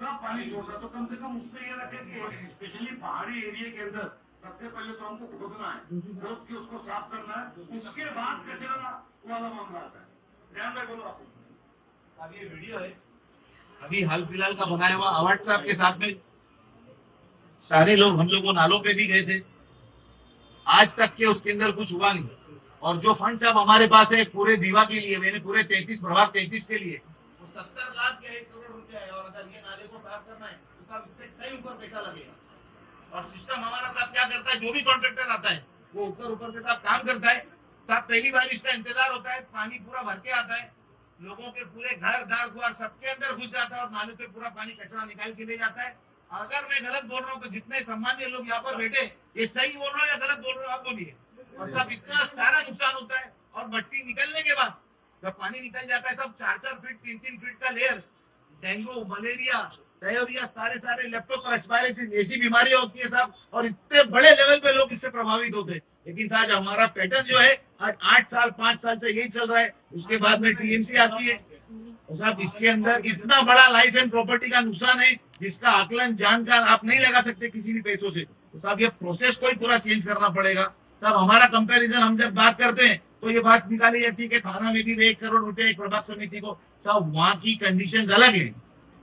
सब पानी छोड़ता है। तो कम से कम उसमें ये रखे कि स्पेशली पहाड़ी एरिया के अंदर सबसे पहले तो हमको खोदना है, खोद के उसको साफ करना है, उसके बाद कचरा वाला मामला आता है। रेहान भाई बोलो आप। साहब ये वीडियो है अभी हाल फिलहाल का बनाया हुआ, अवार्ड साहब के साथ में सारे लोग, हम लोग वो नालों पे भी गए थे, आज तक के उसके अंदर कुछ हुआ नहीं। और जो फंड साहब हमारे पास है पूरे दीवा के लिए, मैंने पूरे 33 प्रभाग 33 के लिए वो 70 लाख या 1 करोड़ रुपया है। और अगर ये नाले को साफ करना है तो साहब इससे कई ऊपर पैसा लगेगा। और सिस्टम हमारा साहब क्या करता है, जो भी कॉन्ट्रैक्टर आता है वो ऊपर से साहब काम करता है। साहब पहली बार इसका इंतजार होता है, पानी पूरा भर के आता है, लोगों के पूरे घर द्वार सबके अंदर घुस जाता है और नाले से पूरा पानी कचरा निकाल के ले जाता है। अगर मैं गलत बोल रहा हूँ तो जितने सम्मान्य लोग यहाँ पर बैठे, ये सही बोल रहा हूँ या गलत बोल रहा हूँ आप बोलिए। और सब इतना सारा नुकसान होता है। और मट्टी निकलने के बाद जब पानी निकल जाता है सब 4-4 फीट 3-3 फीट का लेयर, डेंगू, मलेरिया, डायरिया, सारे लेप्टोस्पायरोसिस ऐसी बीमारियां होती है साहब। और इतने बड़े लेवल पे लोग इससे प्रभावित होते हैं। लेकिन आज हमारा पैटर्न जो है आज 8 साल 5 साल से यही चल रहा है। उसके बाद में टीएमसी आती है और साहब इसके अंदर इतना बड़ा लाइफ एंड प्रॉपर्टी का नुकसान है जिसका आकलन जानकार आप नहीं लगा सकते किसी भी पैसों से। तो साहब ये प्रोसेस को ही पूरा चेंज करना पड़ेगा। साहब हमारा कंपैरिजन हम जब बात करते हैं तो ये बात निकाली जाती है कि थाना में भी 1 करोड़ रुपए एक प्रभाग समिति को। साहब वहाँ की कंडीशन अलग है।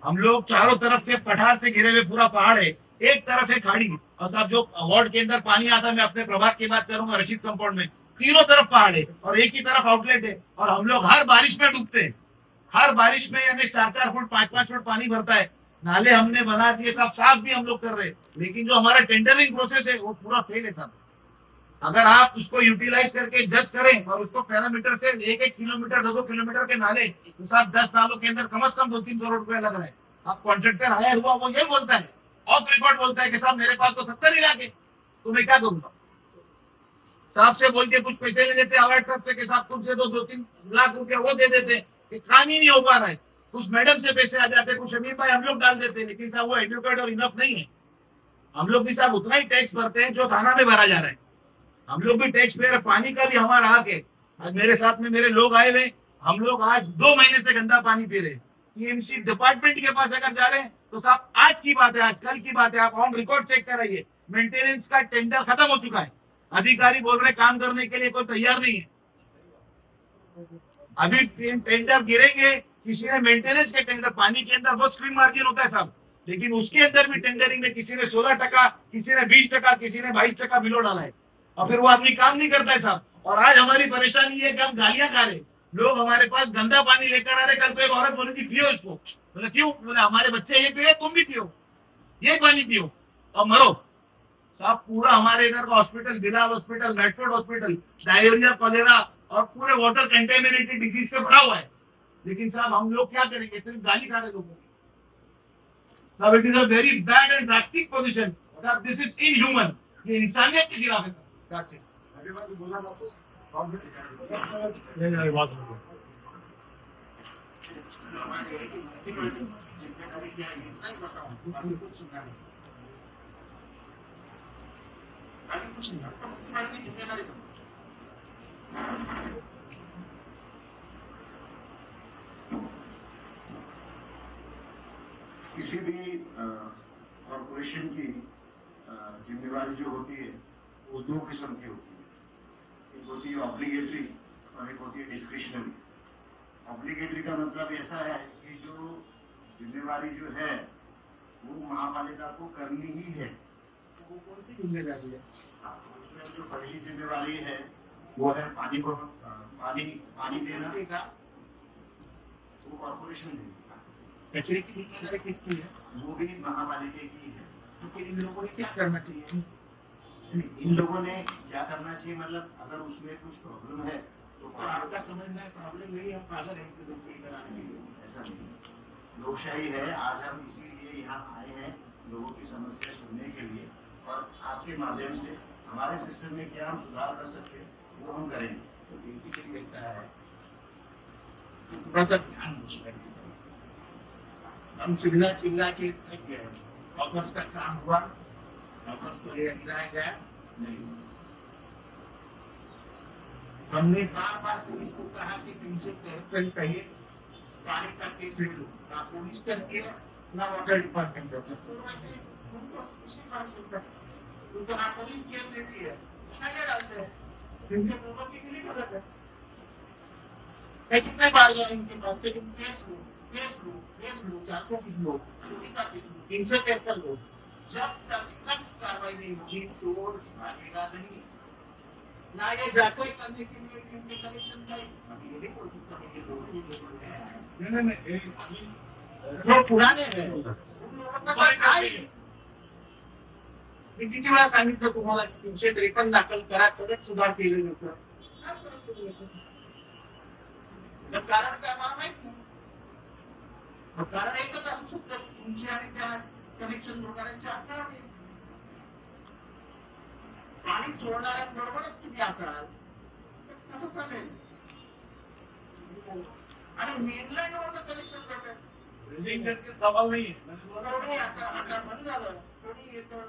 हम लोग चारों तरफ से पठार से घिरे हुए पूरा पहाड़ है, एक तरफ है खाड़ी। और साहब जो वार्ड के अंदर पानी आता है, मैं अपने प्रभाग की बात करूंगा, रशीद कंपाउंड में तीनों तरफ पहाड़ है और एक ही तरफ आउटलेट है। और हम लोग हर बारिश में डूबते हैं, हर बारिश में यानी 4-4 फुट 5-5 फुट पानी भरता है। नाले हमने बना दिए साहब, साफ भी हम लोग कर रहे हैं, लेकिन जो हमारा टेंडरिंग प्रोसेस है वो पूरा फेल है साहब। अगर आप उसको यूटिलाइज करके जज करें और उसको पैरामीटर से 1-1 किलोमीटर 2-2 किलोमीटर के नाले, तो साहब 10 नालों के अंदर कम से कम 2-3 करोड़ रुपया लग रहा है। अब कॉन्ट्रैक्टर आया हुआ वो ये बोलता है, ऑफ रिकॉर्ड बोलता है कि साहब मेरे पास तो 70 ही लाख है, तो मैं क्या करूंगा? साहब से बोल के कुछ पैसे ले लेते अवार्ड साहब से कि साहब कुछ दे दो, 2-3 लाख रुपया वो दे देते, काम ही नहीं हो पा रहा है। कुछ मैडम से पैसे आ जाते, कुछ अमीर भाई हम लोग डाल देते, लेकिन साहब वो एडुकेट और इनफ नहीं है। हम लोग भी साहब उतना ही टैक्स भरते हैं जो थाना में भरा जा रहा है। हम लोग भी टैक्स पेयर, पानी का भी हमारा हक है। आज मेरे साथ में मेरे लोग आए हुए, हम लोग आज 2 महीने से गंदा पानी पी रहे हैं। टीएमसी डिपार्टमेंट के पास अगर जा रहे हैं तो साहब आज की बात है, आज कल की बात है, आप ऑन रिकॉर्ड चेक कराइए, मेंटेनेंस का टेंडर खत्म हो चुका है। अधिकारी बोल रहे काम करने के लिए कोई तैयार नहीं है। अभी टेंडर गिरेंगे, किसी ने मेंटेनेंस के टेंडर, पानी के अंदर बहुत स्लिम मार्जिन होता है साहब, लेकिन उसके अंदर भी टेंडरिंग में किसी ने 16%, किसी ने 20%, किसी ने 22% बिलो डाला है और फिर वो आदमी काम नहीं करता है साहब। और आज हमारी परेशानी है कि हम गालियां खा रहे, लोग हमारे पास गंदा पानी लेकर आ रहे। कल को एक औरत बोली थी पियो इसको, बोले क्यों? बोले हमारे बच्चे ये पिए, तुम भी पियो, ये पानी पियो और मरो। साहब पूरा हमारे इधर का hospital, Bilal hospital, Medford hospital, diarrhoea, cholera और पूरे वाटर कंटेमिनेटेड डिजीज से भरा हुआ है। लेकिन साहब हम लोग क्या करेंगे? सिर्फ गाली खा रहे लोगों। साहब it is a very bad and drastic position साहब, दिस इज इनह्यूमन, ये इंसानियत के खिलाफ है। किसी भी कॉर्पोरेशन की जिम्मेवारी जो होती है वो 2 किस्म की होती है, एक होती है ऑब्लिगेटरी और एक होती है डिस्क्रिशनरी। ऑब्लिगेटरी का मतलब ऐसा है कि जो जिम्मेवारी जो है वो महापालिका को करनी ही है। वो कौन सी जिम्मेदारी है? उसमें जो पहली जिम्मेवारी है वो है पानी को पानी देना, वो कॉर्पोरेशन देगी। कचरे की जिम्मेदारी किसकी है? वो भी महापालिका की है। तो फिर इन लोगों ने क्या करना चाहिए? इन लोगों ने क्या करना चाहिए, मतलब अगर उसमें कुछ प्रॉब्लम है तो तो आपका समझना है प्रॉब्लम नहीं, हम पागल हैं कि तुम कराने के लिए। ऐसा नहीं, लोकशाही है। आज हम इसीलिए यहाँ आए हैं लोगों की समस्या सुनने के लिए, और आपके माध्यम से हमारे सिस्टम में क्या हम सुधार कर सकते हैं वो हम करेंगे। तो बेसिकली ऐसा है, थोड़ा सा ध्यान दो। हम चिल्ला के थक गए। ऑफर्स का काम हुआ, ऑफर्स को गिराया गया नहीं। हमने बार पुलिस को कहा कि 373 कहिए पानी का केस ले लो, ना पुलिस करके ना वाटर डिपार्टमेंट करके। तो वैसे तो ना पुलिस केस लेती है ना ये डालते हैं, इनके लोगों की नहीं मदद है। मैं कितने बार गया इनके पास, लेकिन केस लो 420 लोग, चोरी का केस लो 373 लोग। जब तक सख्त कार्रवाई नहीं होगी चोर भागेगा नहीं। ना ये जाकर करने के लिए इनके कनेक्शन का अभी ये नहीं बोल सकता है ये लोग जो पुराने हैं उन लोगों का तो काय मी किती वेळा सांगितलं तुम्हाला की 353 दाखल करा तरच सुधार केले जातात. त्याचं कारण काय मला माहित नाही. कारण एकच असू शकतं तुमची आणि त्या कनेक्शन प्रकारांच्या अडथळे. पाणी चोरणाऱ्यांबरोबरच तुम्ही असाल तर कसं चालेल? आणि मेनलाईन वर कनेक्शन करतात. बिल्डिंग करके सवाल नहीं है। कोणी आता बंद झालं, कोणी येतं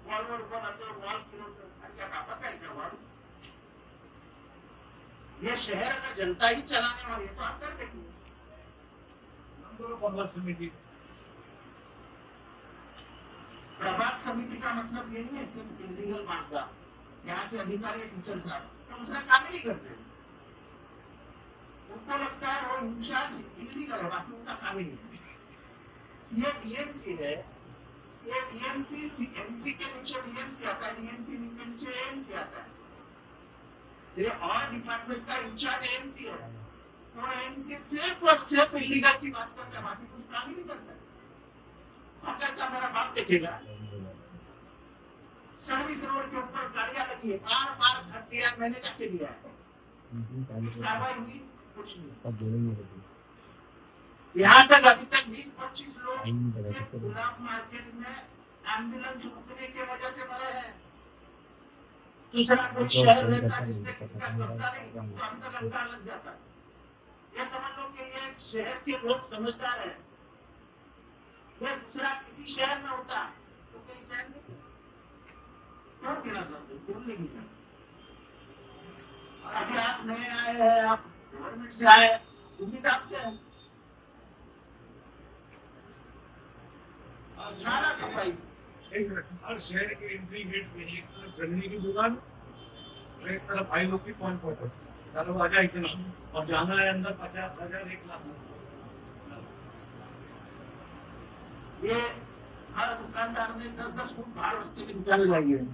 वॉलवर बनवतं, वॉल फिरवतं आणि त्या बापाचा आहे का वॉल? ये शहर का जनता ही चलाने वाली है तो आप कर बैठिए. पंद्रह समिति प्रभाग समिति का मतलब ये नहीं है सिर्फ इलीगल बांटना. यहाँ के अधिकारी टीचर साहब तो दूसरा काम ही नहीं करते. उनको लगता है वो इंचार्ज इलीगल है, बाकी उनका काम ही नहीं है. ये बीएमसी है, ये बीएमसी एमसी के नीचे बीएमसी आता है, डीएमसी के नीचे एएमसी आता है. ये और डिपार्टमेंट का इंचार्ज एएमसी है. तो एएमसी सिर्फ और सिर्फ इलीगल की बात करता है, बाकी कुछ काम ही नहीं करता. अगर का मेरा बाप देखेगा सर्विस रोड के ऊपर गाड़ियां लगी है, बार घर दिया, मैंने जाके दिया है, कार्रवाई हुई कुछ नहीं. यहाँ तक अभी तक 20-25 लोग सिर्फ गुलाब मार्केट में एम्बुलेंस रुकने की वजह से मरे हैं. दूसरा कोई शहर रहता जिसमें किसी का कब्जा नहीं तो हम तक अंकार लग जाता. ये समझ लो कि ये शहर के लोग समझदार है. ये दूसरा किसी शहर में होता तो कई शहर में कौन गिना था, कौन नहीं गिना. और अभी आप नए आए हैं, आप गवर्नमेंट से आए, उम्मीद आपसे है. और सारा सफाई एक मिनट, हर शहर के एंट्री गेट पे एक तरफ गन्ने की दुकान और एक तरफ भाई लोग की पॉइंट पर दरवाजा इतना, और जाना है अंदर 50,000 1 लाख. ये हर दुकानदार ने 10-10 फुट बाहर रस्ते की दुकानें लगाई है.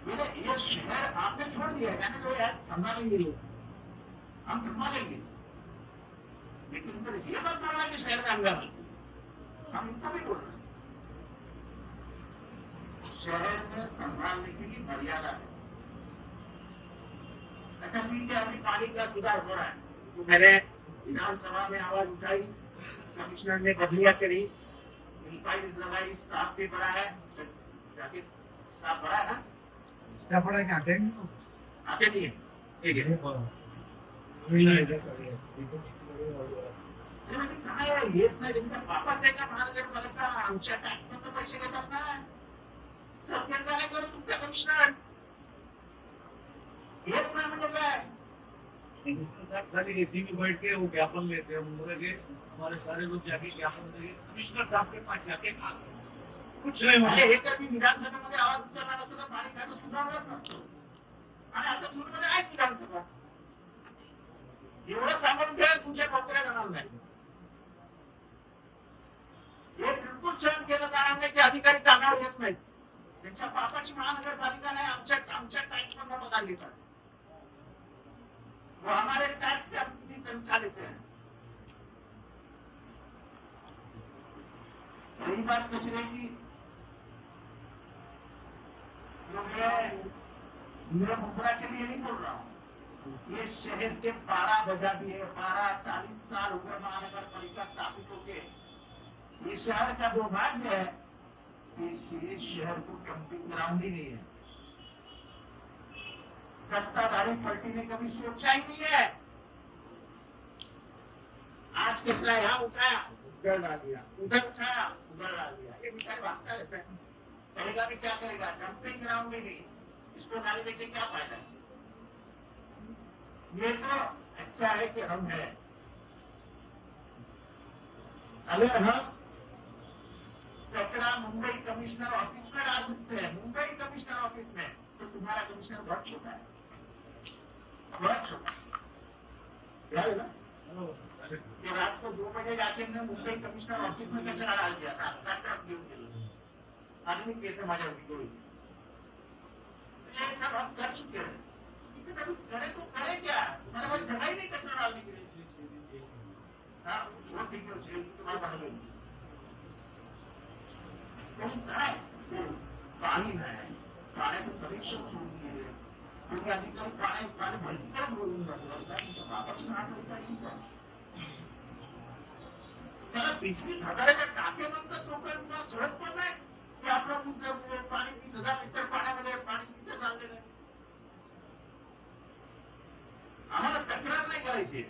ये शहर आपने छोड़ दिया है, मैंने जो है संभालेंगे लोग, हम संभालेंगे. लेकिन फिर ये बात बोलना है कि शहर में अंदर हम इनको भी बोल रहे हैं. शहर में संभालने की भी मर्यादा है. अच्छा ठीक है, अभी पानी का सुधार हो रहा है तो मैंने विधानसभा में आवाज उठाई, कमिश्नर ने बदलियां करी, इंक्वायरीज लगाई, स्टाफ भी बढ़ा है. जाके स्टाफ बढ़ा है ना, स्टाफ पड़ा क्या अटेंड आते नहीं है. ठीक है, काय येत नाही त्यांचा बापाच आहे का महानगरपालिका? आमच्या टॅक्स मधून पैसे घेतात ना. सरकार झाले कर तुमचा कमिशनर येत नाही म्हणजे काय? साहब खाली एसी में बैठ के वो ज्ञापन लेते हैं. बोले कि हमारे सारे लोग जाके ज्ञापन देंगे, कमिश्नर साहब के पास जाके कुछ नहीं म्हणजे होता. हे कधी विधानसभेमध्ये आवाज उचलणार असं तर पाणी खातं सुधारत नसतं. आणि आता जूनमध्ये आहेच विधानसभा. एवढं सांगून घ्या तुमच्या नोकऱ्या जाणार नाही. हे बिलकुल सहन केलं जाणार नाही की अधिकारी कामावर येत नाहीत. त्यांच्या बापाची महानगरपालिका नाही, आमच्या टॅक्स मधून पगार घेतात. वो हमारे टैक्स से हम कितनी तनख्वाह लेते हैं. रही बात कचरे की, तो मैं मुखरा के लिए नहीं बोल रहा हूँ. ये शहर के 12 बजा दिए, 12-40 साल हो गए महानगर पालिका स्थापित होके. ये शहर का दुर्भाग्य है कि इस शहर को डंपिंग ग्राउंड ही नहीं है. सत्ताधारी पार्टी ने कभी सोचा ही नहीं है. आज कचरा यहाँ उठाया उधर डाल दिया, उधर उठाया उधर डाल दिया. ये बेचारे भागता रहता है. करेगा भी क्या करेगा, डंपिंग ग्राउंड ही नहीं. इसको नाली देके क्या फायदा है. ये तो अच्छा है कि हम है. अगर हम कचरा मुंबई कमिश्नर ऑफिस में डाल सकते हैं, मुंबई कमिश्नर ऑफिस में, तो तुम्हारा कमिश्नर बहुत छोटा है, बहुत छोटा. याद है ना कि रात को 2 बजे जाके हमने मुंबई कमिश्नर ऑफिस में कचरा डाल दिया था. आदमी कैसे मजा होगी कोई. ये सब हम कर चुके हैं. करे तो करे क्या, तुम्हारे पास जगह ही नहीं कचरा डालने के लिए. हाँ वो ठीक है, तुम्हारा बन गई. पानी है, पाण्याचं परीक्षण सुरू केले. तुम्ही अधिकारी पाणी भरतीकडे बोलून चला 20-20 हजाराच्या टाक्यानंतर लोकांना कळत पण नाही की आपलं दुसरं पाणी 20,000 लिटर पाण्यामध्ये पाणी तिथे चाललेलं आहे. आम्हाला तक्रार नाही करायची,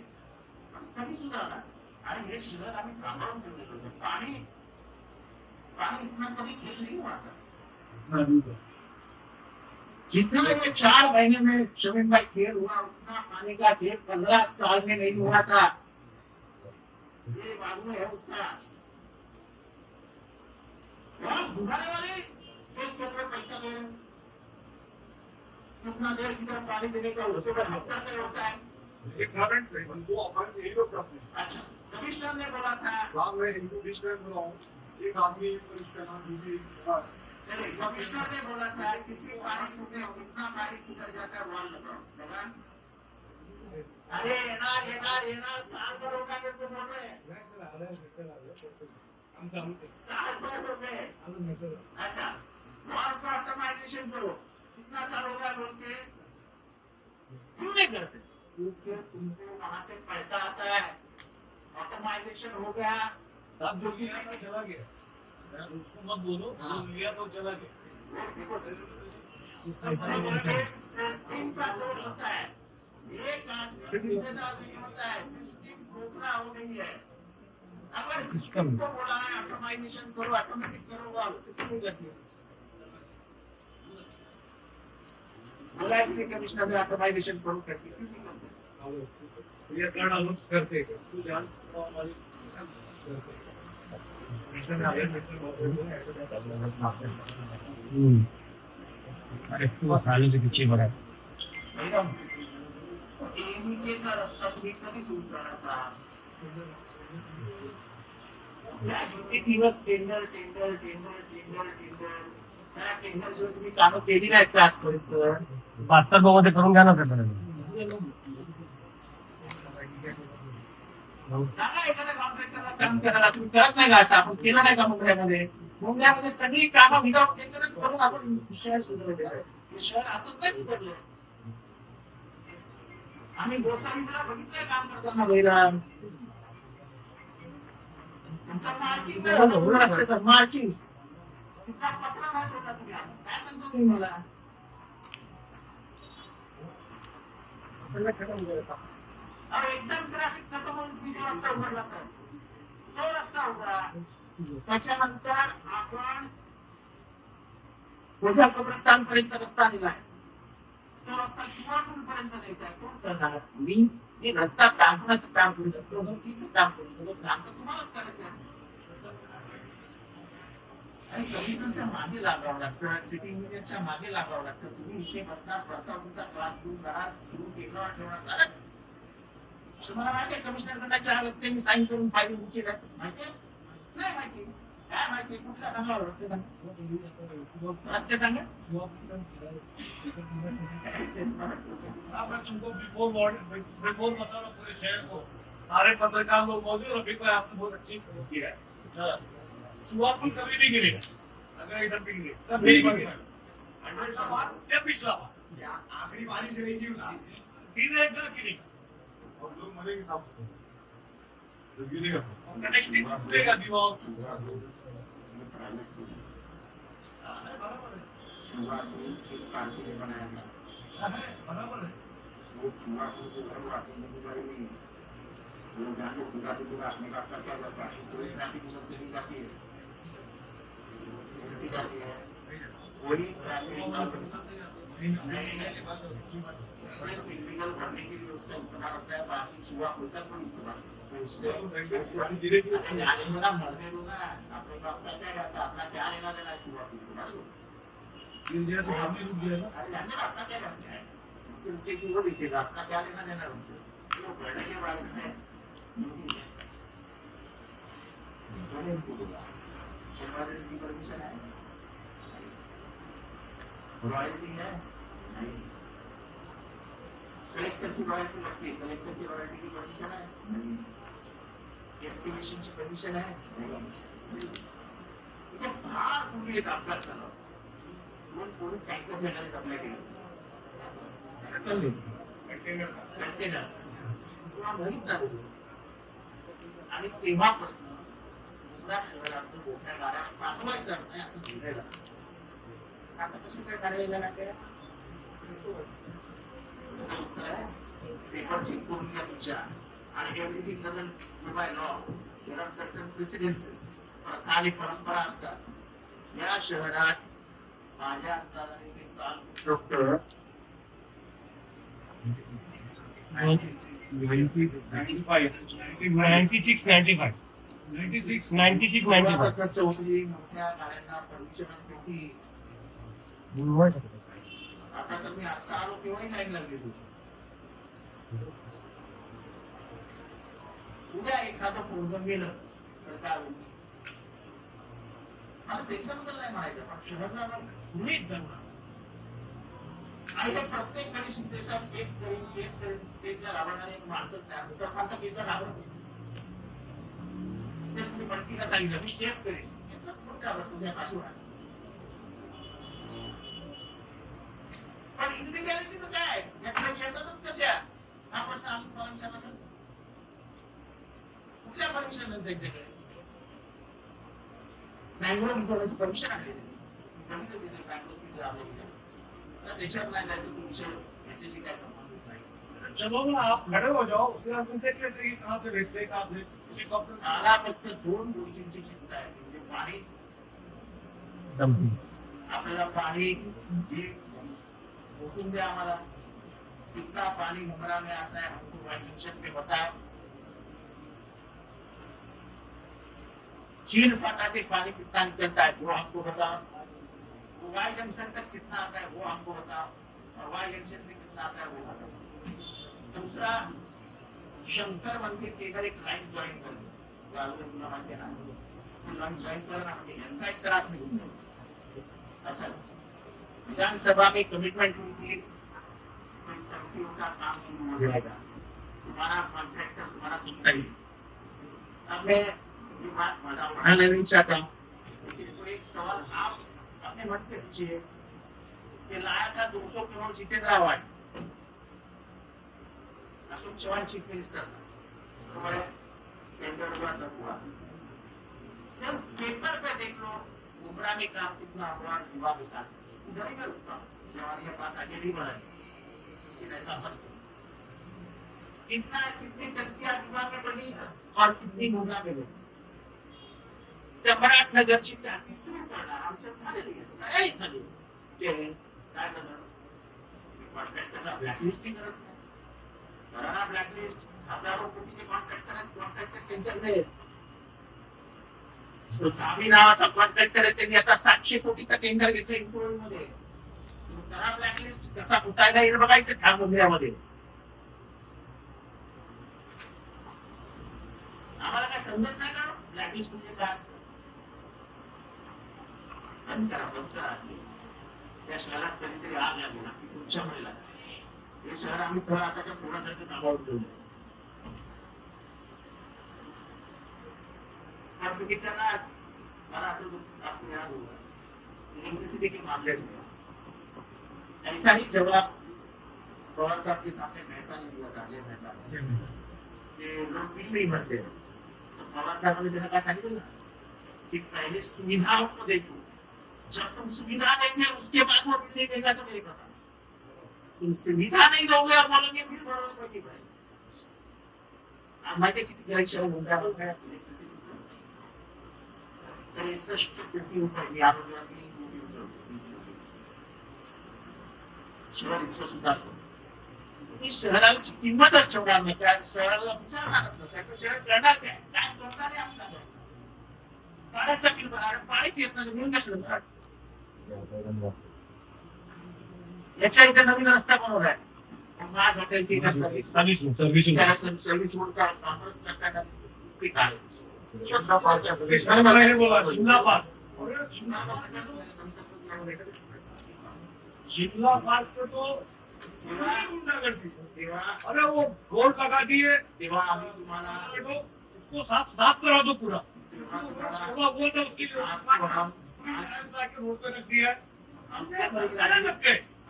कधी सुधारणार. आणि हे शहर आम्ही सांभाळून ठेवलेलं होतं. पाणी इतना कभी खेल नहीं हुआ था. जितना ये 4 महीने में शमीन भाई खेल हुआ, उतना पानी का खेल 15 साल में नहीं हुआ था. ये मालूम है उसका. और घुमाने वाले खेल खेल में पैसा दे रहे. कितना देर की तरफ पानी देने का उससे पर हफ्ता तय होता है. उनको अपन यही लोग करते हैं. अच्छा, कमिश्नर ने बोला था, राम मैं हिंदू कमिश्नर बोला हूँ. एक आदमी इसका नाम बीबी कमिश्नर ने बोला था किसी पानी में कितना पानी किधर जाता है वॉल लगा. अरे येणार साल भर होगा करके बोल रहे हैं. साल भर हो गए. अच्छा, वॉल को ऑटोमाइजेशन करो. कितना साल होगा बोल के क्यों नहीं करते. क्योंकि तुमको वहां से पैसा आता है. ऑटोमाइजेशन हो गया, सब जल्दी से चला गया. उसको मत बोलो, वो लिया तो चला गया. सिस्टम का दोष होता है. एक आदमी जिम्मेदार नहीं होता है. सिस्टम खोखला हो गई है. अगर सिस्टम को बोला है ऑटोमाइजेशन करो, ऑटोमेटिक करो, वो कितनी करती है. बोला है कि कमिश्नर ने ऑटोमाइजेशन करो करके क्यों नहीं करते. ये करना हम करते हैं. तू ध्यान सालों से पीछे बढ़ा. एमईकेचा रस्ता तुम्ही कधी सुरू करणार का. या किती दिवस टेंडर. जरा टेंडर शिवाय तुम्ही कामं केली नाहीत का आजपर्यंत. 72 मध्ये करून घ्या ना सर. सांगा एखाद्या कॉन्ट्रॅक्टरला काम करायला. तुम्ही करत नाही का असं. आपण केलं नाही का मुंबईमध्ये सगळी कामं विदाउट टेंडरच करून आपण शहर सुधारले. शहर असंच नाही सुधारलं. आम्ही गोसावीला बघितलंय काम करताना बैराम. मार्किंग मार्किंग तिथला पत्रा नाही तोडला तुम्ही. काय सांगतो तुम्ही मला. एकदम ट्रॅफिक खतम होऊन किती रस्ता उघडला तर तो रस्ता उघडा. त्याच्यानंतर आपण मोठ्या कब्रस्तान पर्यंत रस्ता दिलाय. तो रस्ता चिवापूर पर्यंत द्यायचा. कोण करणार. मी रस्ता टाकण्याचं काम करू शकतो, तिचं काम करू शकतो. काम तर तुम्हालाच करायचं आहे. आणि कमिशनरच्या मागे लागावं लागतं, सिटी इंजिनियरच्या मागे लागावं लागतं. तुम्ही इथे बघता तुमचा क्लास घेऊन राहा, घेऊन टेकणार ठेवणार. तुम्हाला माहिती आहे कमिशनरकडनं 4 रस्ते मी साईन करून फाईल बुक केलं माहिती आहे? नाही माहिती. काय माहिती कुठला सांगा रस्ते सांगा. रस्ते सांगा. मैं तुमको बिफोर बता रहा हूँ पूरे शहर को, सारे पत्रकार लोग मौजूद हैं, रफीक भाई आपने बहुत अच्छी की है. चूहा पुल कभी भी गिरेगा अगर इधर भी गिरे कभी भी गिरेगा. 100% या पिछला बार आखिरी बारिश रहेगी उसकी. गिरेगा गिरेगा और लोग मरेंगे साहब. तो गिरेगा उनका नेक्स्ट टीम टूटेगा दीवार. चूहा को एक कार से बनाया गया. बराबर है. वो चूहा को जो है वो आगे नहीं बढ़ेगी. वो जहाँ को खुदा तो पूरा अपने का क्या जाता है. इसको ट्रैफिक उधर से नहीं जाती है. सीधी जाती है. वही ट्रैफिक सिर्फ इलीगल भरने के लिए उसका इस्तेमाल होता है. बाकी चूहा खुलकर कोई इस्तेमाल नहीं. उससे गिरेगी. अरे यार ये मेरा मरने दो ना. अपने बाप का क्या रहता है. अपना क्या लेना देना है चूहा को इस्तेमाल. गिर गया तो हम ही रुक गया ना. अरे जानते हो अपना क्या करता है. उसके की वो दिखेगा. अपना क्या लेना देना है उससे. वो बढ़ने के बारे में है. मैंने उनको बोला शर्मादेवी की परमिशन है. रॉयल्टी है नहीं. कलेक्टर की रॉयल्टी लगती है. कलेक्टर की रॉयल्टी की परमिशन है नहीं. एस्टिमेशन की परमिशन है नहीं. तो बाहर पूरी एक अपघात झाला. दोन पूर्ण टँकर जगाला आपल्या केलं. कंटेनर किंवा घरीच चालू. आणि तेव्हापासून पुरा शहरात मोठ्या गाड्या पाठवायच्याच नाही असं निर्णय झाला. आता कशी काय गाड्या लागल्या. पेपर चेक करून घ्या तुमच्या. आणि everything doesn't go by law. There are certain precedences. खाली परंपरा असतात. या शहरात माझ्या अंदाजाने ते साल डॉक्टर 96-95 चौकडी मोठ्या गाड्यांना परमिशन नव्हती. आता तर मी आता आलो तेव्हाही लाईन लागली होती. उद्या एखादं पोरगं गेलं तर काय होईल. आता त्याच्याबद्दल नाही म्हणायचं पण शहराला गृहीत धरणार. आणि हे प्रत्येक गणेश देशात केस करेन केसला घाबरणारे माणसंच नाही. सरकार तर केसला घाबरत. ते तुम्ही पट्टीला सांगितलं मी केस करेन. केसला कुठं घाबरत उद्या फाशी होणार. पण इलिगॅलिटीचं काय. याकडे येतातच कशा. हा प्रश्न आम्ही तुम्हाला विचारला तर कुठल्या परमिशन त्यांच्याकडे. बँगलोर सोडायची परमिशन आहे. त्याच्यावर नाही जायचं तो विषय याच्याशी काय संबंधित नाही. चलो ना आप खड़े हो जाओ. उसके बाद तुम देख लेते कि कहाँ से भेजते कहाँ से. हेलीकॉप्टर मला फक्त 2 गोष्टींची चिंता आहे. म्हणजे पाणी. आपल्याला पाणी जे पोचून द्या आम्हाला. कितना पानी मुमरा में आता है हमको वाई जंक्शन पे बताओ. 3 फाटा से पानी कितना निकलता है वो हमको बताओ. वाई जंक्शन तक कितना आता है वो हमको बताओ. और वाई जंक्शन से कितना आता है वो बताओ. दूसरा शंकर मंदिर के इधर एक लाइन ज्वाइन कर दो. तुला माहिती आहे ना. लाइन ज्वाइन करना यांचा एक त्रास निघून जाईल. अच्छा विधानसभा में कमिटमेंट हुई थी. का काम शुरू हो जाएगा. तुम्हारा कॉन्ट्रैक्टर तुम्हारा सुनता ही. अब मैं ये बात बढ़ाना नहीं चाहता हूँ. तो एक सवाल आप अपने मन से पूछिए कि लाया था 200 crore Jitendra award. Ashok Chauhan chief minister हमारे टेंडर हुआ सब हुआ. सिर्फ पेपर पे देख लो उमरा में काम कितना हुआ. युवा के साथ उधर ही कर उसका जवानी बात आगे नहीं बढ़ाई. ऐसा मत. कितनी टंकियां दिवा में बनी और कितनी मुंगा में बनी. सम्राट नगरची टाकी सुरू करणार आमच्या झालेली आहे. तयारी झाली. ते काय झालं. कॉन्ट्रॅक्टरला ब्लॅकलिस्टिंग करत नाही. घराला ब्लॅकलिस्ट. हजारो कोटीचे कॉन्ट्रॅक्टर आहेत. कॉन्ट्रॅक्टर त्यांच्याकडे आहेत. स्वामी नावाचा कॉन्ट्रॅक्टर आहे. त्यांनी आता 700 कोटीचा टेंडर घेतलं इंटरव्ह्यू. करा ब्लॅकलिस्ट. कसा कुटायला येईल बघायचं ठार मुंबईमध्ये. समजत नाही का ब्लॅकलिस्ट म्हणजे काय असतं बंद करा त्या शहरात कधीतरी आग लागली ना ती तुमच्यामुळे लागली हे शहर आम्ही थोडं आताच्या पोरासारखं सांभाळून ठेवलं और क्योंकि त्यांना मला आपको याद होगा इलेक्ट्रिसिटी के मामले में ऐसा ही जवाब पवार साहब के सामने मेहता ने दिया था अजय मेहता ने कि लोग बिल नहीं भरते तो पवार साहब ने क्या सांगितलं ना कि पहले सुविधाओं को देखो जब तुम सुविधा देंगे उसके बाद वो बिल नहीं देगा तो मेरे पास तुम सुविधा नहीं दोगे और बोलोगे बिल भरो तो नहीं भरेगा माहिती किती परीक्षा होऊन इलेक्ट्रिसिटी 63 कोटी रुपये आरोग्य 3 कोटी रुपये शहर इतकं सुधारतो तुम्ही शहराची किंमतच ठेवणार नाही त्या शहराला विचारणारच नसेल तर शहर करणार काय काय करणार आहे आमचा पाण्याचा बिल भरा पाणीच येत नाही बिल कशाला भरा याच्या इथे नवीन रस्ता बनवलाय माझ हॉटेल की सर्व्हिस सर्व्हिस रोडचा वापरच करताना ते काय मैंने बोला शिमला पार्क शिमला पार्क पे तो गुंडागर्दी अरे वो बोर्ड लगा दिए तेव्हा आम्ही तुम्हाला उसको साफ करा दो पूरा वो तो उसकी रोड पे रख दिया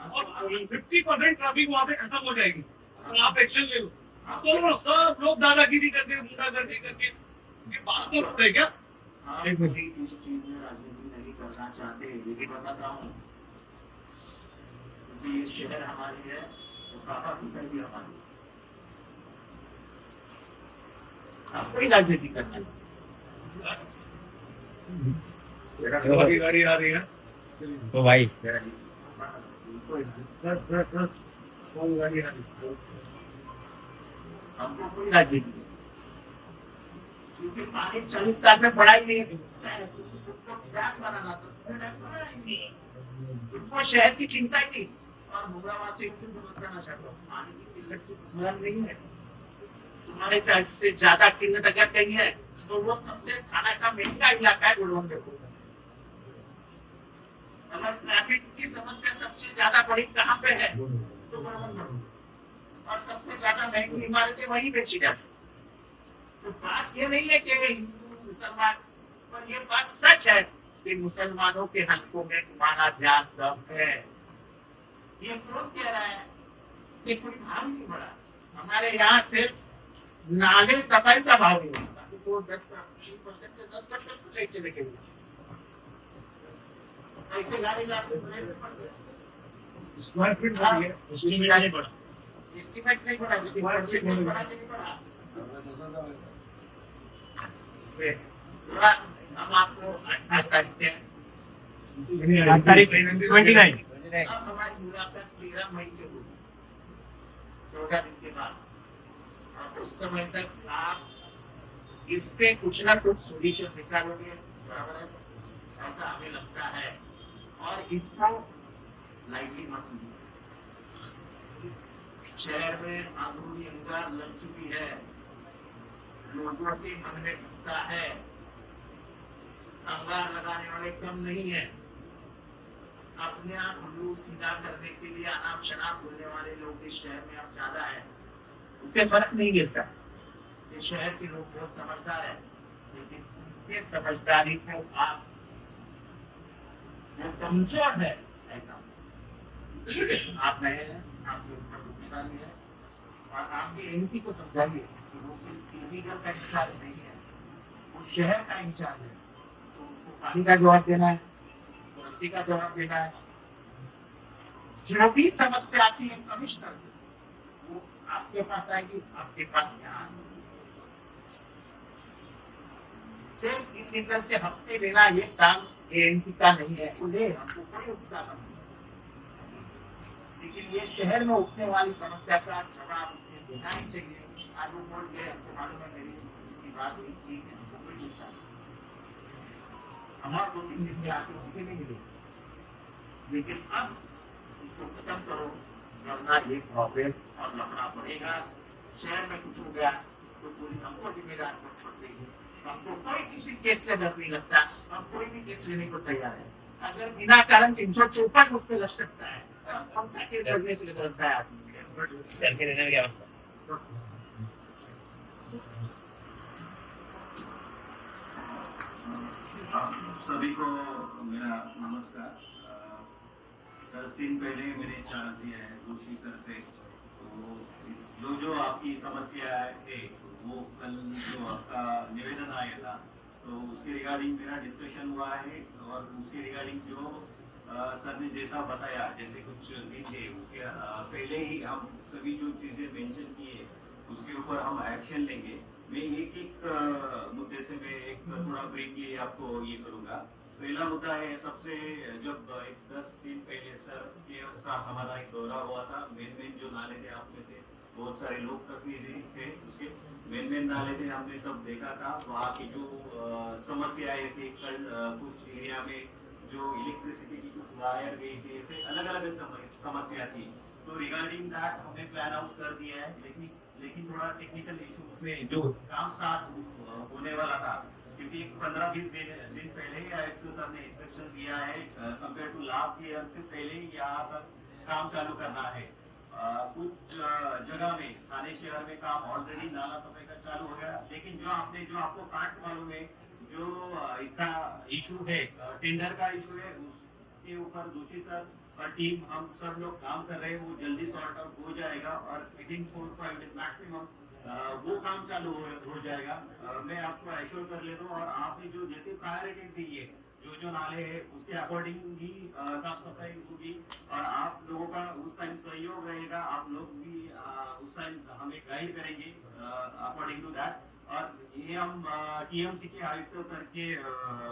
और 50% ट्रैफिक वहां से खत्म हो जाएगी और आप एक्शन ले लो तो सब लोग दादागिरी करके गुंडागर्दी करके ये बात तो होता है क्या एक मिनट इस चीज में राजनीति नहीं करना चाहते लेकिन बताता हूँ कि ये शहर हमारी है तो काका फिकर भी हमारी आप कोई राजनीति करना गाड़ी आ रही है तो भाई कौन गाड़ी आ रही है हमको कोई राजनीति नहीं क्योंकि पानी 40 साल में पढ़ाई नहीं डैम बनाना था उनको शहर की चिंता ही नहीं और मुगलावासियों को बताना चाहता हूँ पानी की किल्लत से मतलब नहीं है तुम्हारे से ज्यादा किल्लत अगर कहीं है तो वो सबसे थाना का महंगा इलाका है गोलवंदपुर अगर ट्रैफिक की समस्या सबसे ज्यादा बड़ी कहाँ पे है तो गोलवंदपुर और सबसे ज्यादा महंगी इमारतें वहीं बेची जाती तो बात ये नहीं है कि हिंदू मुसलमान पर ये बात सच है कि मुसलमानों के हकों में तुम्हारा ध्यान कम है ये कौन कह रहा है कि कोई भाव नहीं बढ़ा हमारे यहाँ सिर्फ नाले सफाई का भाव नहीं बढ़ा तो 10% कुछ एक चले के ऐसे गाड़ी स्क्वायर फीट बढ़ी है एस्टिमेट नहीं बढ़ा एस्टिमेट नहीं बढ़ा हम आपको आज तारीख है तारीख 29 अब हमारी मुलाकात 13 मई के होगी 14 दिन के बाद और उस समय तक आप इस पे कुछ ना कुछ सोल्यूशन निकालोगे ऐसा हमें लगता है और इसको लाइटली मत लीजिए शहर में अंदरूनी अंगार लग चुकी है लोगों के मन में गुस्सा है अंगार लगाने वाले कम नहीं है अपने आप उल्लू सीधा करने के लिए अनाप शनाप बोलने वाले लोग इस शहर में अब ज्यादा है उससे फर्क नहीं गिरता ये शहर के लोग बहुत समझदार है लेकिन उनके समझदारी को आप वो कमजोर है ऐसा आप नए हैं आपके ऊपर जिम्मेदारी है और आपके एनसी को समझाइए कि वो सिर्फ इलीगल का इंचार्ज नहीं है वो शहर का इंचार्ज है तो उसको पानी का जवाब देना है उसको रस्ते का जवाब देना है जो भी समस्या आती है कमिश्नर वो आपके पास आएगी आपके पास यहाँ सिर्फ इलीगल से हफ्ते लेना ये काम एएनसी का नहीं है उन्हें हमको कोई उसका काम नहीं लेकिन ये शहर में उठने वाली समस्या का जवाब उसने देना ही चाहिए आज वो बोल गए हमको मालूम है मेरी इसकी बात हुई कि हमको कोई गुस्सा हमारे 2-3 दिन में आके उनसे नहीं मिले लेकिन अब इसको खत्म करो वरना ये प्रॉब्लम और लफड़ा पड़ेगा शहर में कुछ हो गया तो पुलिस हमको जिम्मेदार पकड़ लेगी। हमको कोई किसी केस से डर नहीं लगता, हम कोई भी केस लेने को तैयार है। अगर बिना कारण 354 मुझ पे लग सकता है, हम सा केस लड़ने से डरता है आदमी। करके देने में क्या मतलब? सभी को मेरा नमस्कार। 10 दिन पहले मैंने चार्ज दिया है जोशी सर से, तो जो आपकी समस्या है वो कल जो आपका निवेदन आया था, तो उसके रिगार्डिंग मेरा डिस्कशन हुआ है, और उसके रिगार्डिंग जो सर ने जैसा बताया, जैसे कुछ दिन थे उसके पहले ही हम सभी जो चीजें मेंशन किए उसके ऊपर हम एक्शन लेंगे। मैं एक मुद्दे से मैं एक थोड़ा ब्रीफली आपको ये करूंगा। पहला मुद्दा है, सबसे जब 10 दिन पहले सर के साथ हमारा एक दौरा हुआ था, मेन जो नाले थे, आप में से बहुत सारे लोग प्रतिनिधि थे, उसके मेन नाले थे, हमने सब देखा था। वहाँ की जो समस्याएं थी, कल कुछ एरिया में जो इलेक्ट्रिसिटी की कुछ वायर गई थी, ऐसे अलग अलग समस्या थी। तो रिगार्डिंग दैट हमने प्लान आउट कर दिया है, लेकिन थोड़ा टेक्निकल इश्यूज में जो काम स्टार्ट होने वाला था, क्योंकि 15-20 दिन पहले आयुक्त सर ने इंस्ट्रक्शन दिया है कंपेयर टू लास्ट ईयर से पहले यहाँ तक काम चालू करना है। कुछ जगह में थाने शहर में काम ऑलरेडी नाला सफाई का चालू हो गया, लेकिन जो आपको फैक्ट मालूम है, जो इसका इशू है, टेंडर का इशू है, उसके ऊपर जोशी सर और टीम हम सब लोग काम कर रहे हैं, वो जल्दी सॉर्ट आउट हो जाएगा, और विदिन 4-5 डेज मैक्सिमम वो काम चालू हो जाएगा। मैं आपको एश्योर कर लेता हूँ, और आपने जो जैसे प्रायोरिटीज दी है, जो नाले है उसके अकॉर्डिंग ही साफ सफाई होगी, और आप लोगों का उस टाइम सहयोग रहेगा, आप लोग भी उस टाइम हमें गाइड करेंगे अकॉर्डिंग टू दैट। और ये हम टीएमसी के आयुक्त सर के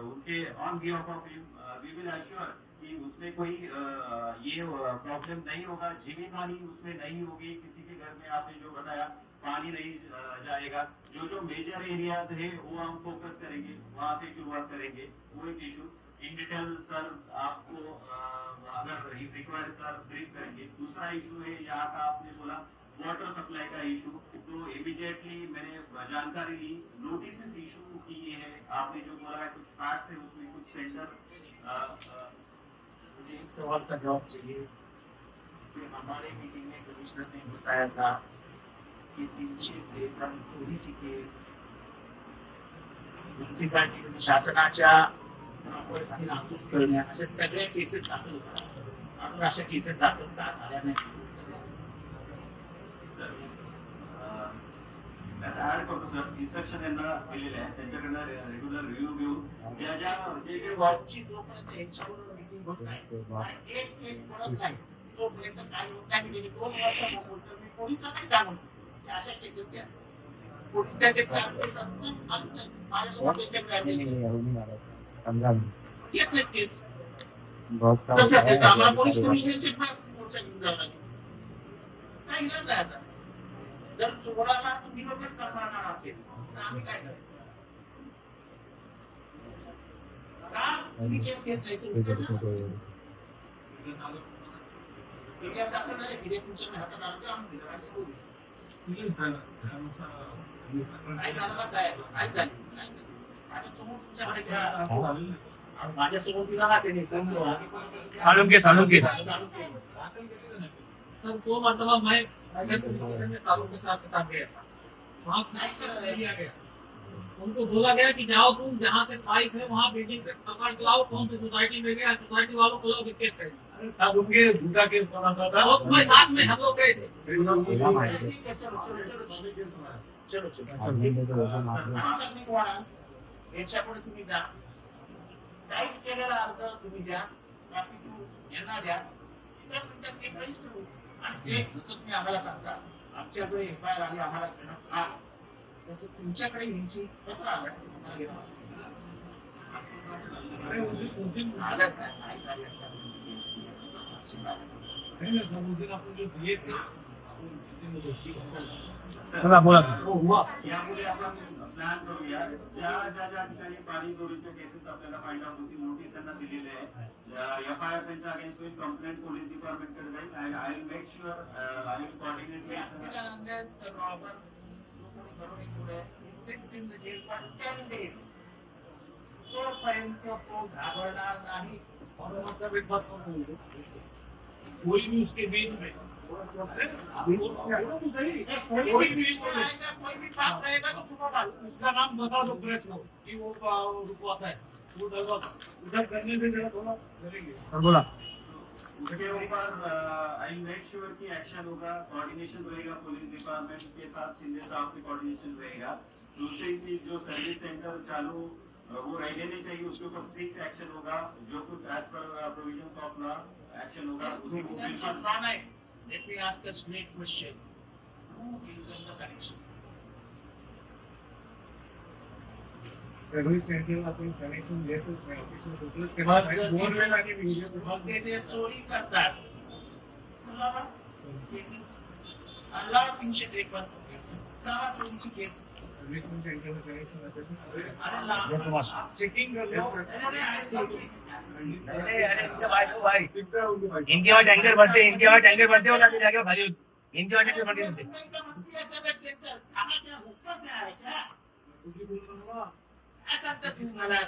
उनके on behalf of we will assure कि उसमें कोई ये प्रॉब्लम नहीं होगा, जमीन हानि उसमें नहीं होगी, किसी के घर में आपने जो बताया पानी नहीं जाएगा। जो मेजर एरियाज है वो हम फोकस करेंगे, वहां से शुरुआत करेंगे। वो एक इशू इन डिटेल सर आपको अगर रिक्वायर्ड सर ब्रीफ करेंगे। दूसरा इशू है यहाँ का, आपने बोला वाटर सप्लाई का इशू, तो इमीडिएटली मैंने जानकारी ली, नोटिस इशू की है, आपने जो बोला है कुछ फैक्ट्स है उसमें, कुछ सेंटर मुझे इस सवाल का जवाब चाहिए कि हमारे मीटिंग में कमिश्नर ने बताया था की 353 चोरीची केस म्युनिसिपालिटी शासनाच्या नापूस करणे अशा सगळ्या केसेस दाखल होतात, आणि अशा केसेस दाखल का झाल्या नाही? ऍड करतो सर, इन्स्ट्रक्शन यांना दिलेले आहे, त्यांच्याकडनं रेग्युलर रिव्ह्यू घेऊन जे वाटची जोपर्यंत याच्यावर मीटिंग होत नाही आणि एक केस पडत नाही तोपर्यंत काय होत नाही. गेली 2 वर्ष बोलतो मी, पोलिसांना सांगून अशा केसेस घ्या, पोलीस काय ते काम करतात ना, माझ्यासमोर त्यांच्याकडे घेतले केस तसं असेल तर आम्हाला पोलीस कमिशनरची मोर्चा घेऊन जावं लागेल. काय इलाज आहे आता? जर चोराला तुम्ही लोकच सांभाळणार असेल तर आम्ही काय करायचं? का तुम्ही केस घेत नाही? फिर्याद दाखल झाली, फिर्याद तुमच्या हातात आलं तर आम्ही काय झालं का साहेब? काय झालं? माझ्यासमोर तुमच्याकडे माझ्यासमोर दिला ना त्याने सालूम के सर वो मतलब मैं सालों के साथ गया था, वहाँ लिया गया, उनको बोला गया कि जाओ तुम जहाँ से पाइप है वहाँ बिल्डिंग पे पकड़ के लाओ, कौन सी सोसाइटी में गया, सोसाइटी वालों को लोग केस करेंगे। साधु के झूठा केस बना था, उसमें साथ में हम लोग गए थे। याच्यापुढे तुम्ही जा, टाईप केलेला अर्ज तुम्ही द्या, यांना द्या, तुमच्या केस रजिस्टर होईल. आणि ते जसं तुम्ही आम्हाला सांगता आमच्याकडे एफआयआर आली, आम्हाला तसं तुमच्याकडे यांची पत्र आलं झालं साहेब, नाही झालं बोला यामुळे आपण प्लॅन करूया, ज्या ठिकाणी पाणी चोरीच्या केसेस आपल्याला फाइंड आउट होती, नोटीस त्यांना दिलेले आहे, एफआयआर त्यांच्या अगेन्स्ट होईल, कंप्लेंट पोलीस डिपार्टमेंटकडे जाईल, and I will make sure, I will coordinate तरुणीमुळे sits in the jail for 10 days. तोपर्यंत तो घाबरणार नाही. और मतलब एक बात और बोलूं, कोई भी उसके बीच में बोलो तो सही, कोई भी बीच में आएगा, कोई भी बात रहेगा तो सुनो बात. उसका नाम बता दो प्रेस को कि वो रुकवाता है, वो डरवाता उधर करने से जरा थोड़ा डरेंगे। हाँ, बोला उसके ऊपर आई मेक श्योर की एक्शन होगा, कोऑर्डिनेशन रहेगा पुलिस डिपार्टमेंट के साथ, शिंदे साहब से कोऑर्डिनेशन रहेगा। दूसरी चीज जो सर्विस सेंटर चालू वो रहने नहीं चाहिए, उसके ऊपर स्ट्रिक्ट एक्शन होगा, जो कुछ as per provisions of law action होगा उसी को That's बिल्कुल not right. Let me ask a straight question. Who is in the connection? Service centre आपण कनेक्शन देतो ऑफिसर के बाद बोर्ड में लाके वीडियो पे मग ते चोरी करतात. लावा केसेस. लावा 353. लावा चोरीची केस. सर्विस सेंटर में कनेक्शन आता है अरे लावा. चेकिंग कर लो अरे इनके भाई को भाई कितना उनके भाई इनके वहाँ टैंकर भरते इनके वहाँ टैंकर भरते हो जाके जाके भाई इनके वहाँ टैंकर भरते होते SMS सेंटर खाना क्या ऊपर से आया क्या? तुझे बोलतो ना असं तर तुम्ही मला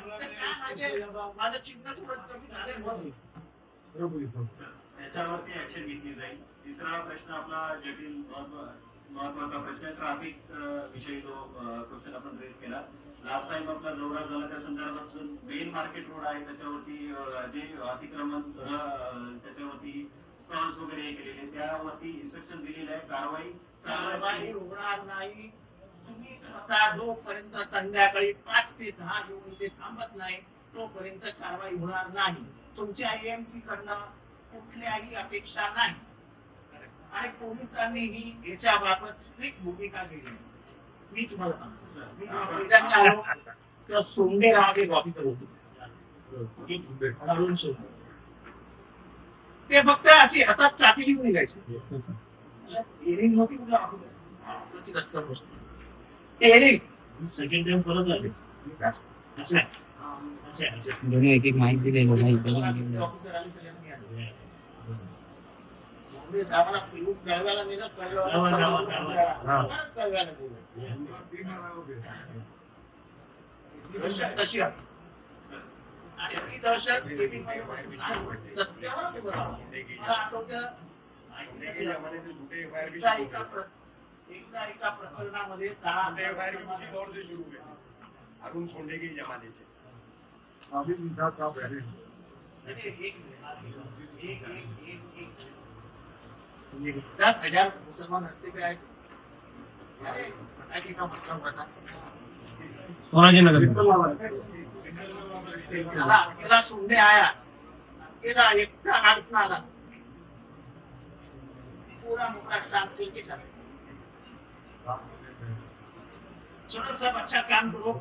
माझं चिन्ह थोडं कमी झालंय म्हणून. बरोबर आहे. त्याच्यावरती ऍक्शन घेतली जाईल। तिसरा प्रश्न आपला जटिल महत्वाचा प्रश्न ट्रॅफिक विषयी जो क्वेश्चन आपण रेज केला लास्ट टाइम आपला दौरा झाला त्या संदर्भात मेन मार्केट रोड आहे त्याच्यावरती जे अतिक्रमण त्याच्यावरती स्टॉल्स वगैरे हे केलेले त्यावरती इन्स्ट्रक्शन दिलेले आहे, कारवाई कारवाई होणार नाही. तुम्ही स्वतः जोपर्यंत संध्याकाळी 5 ते 10 येऊन इथे थांबत नाही तोपर्यंत कारवाई होणार नाही. तुमच्या एएमसी कडनं कुठल्याही अपेक्षा नाही आणि पोलिसांनीही याच्या बाबत स्ट्रिक्ट भूमिका घेतली. मी तुम्हाला सांगतो मी पहिल्यांदा आलो तेव्हा सोंडे नावाचे एक ऑफिसर होते अरुण सोंडे. ते फक्त अशी हातात काठी घेऊन निघायचे. एरिंग होती कुठला ऑफिसर रस्ता गोष्ट एरिंग सेकंड टाइम परत आले अच्छा अच्छा अच्छा दोन्ही एक एक माहिती दिलेली माहिती ऑफिसर आली सगळ्यांनी आले. मुंबईत आम्हाला फिरून कळव्याला नेलं हा. कळव्याला नेलं. तीन हो गए दहशत कशी आहे आणि ती दहशत रस्त्यावरच उभं राहतं. मला आठवतं एकदा एका प्रकरणामध्ये 10 शुरू हुए अरुण सोंडे के जमाने से अभी निजात साहब रह रहे एक 10,000 मुसलमान हस्ते पे आए. अरे ऐसे का मतलब बता. सोनाजी नगर केला सोंडे आया केला एकटा हात आला पूरा मुखा साफ जेल के साथ. चलो सब अच्छा काम करो.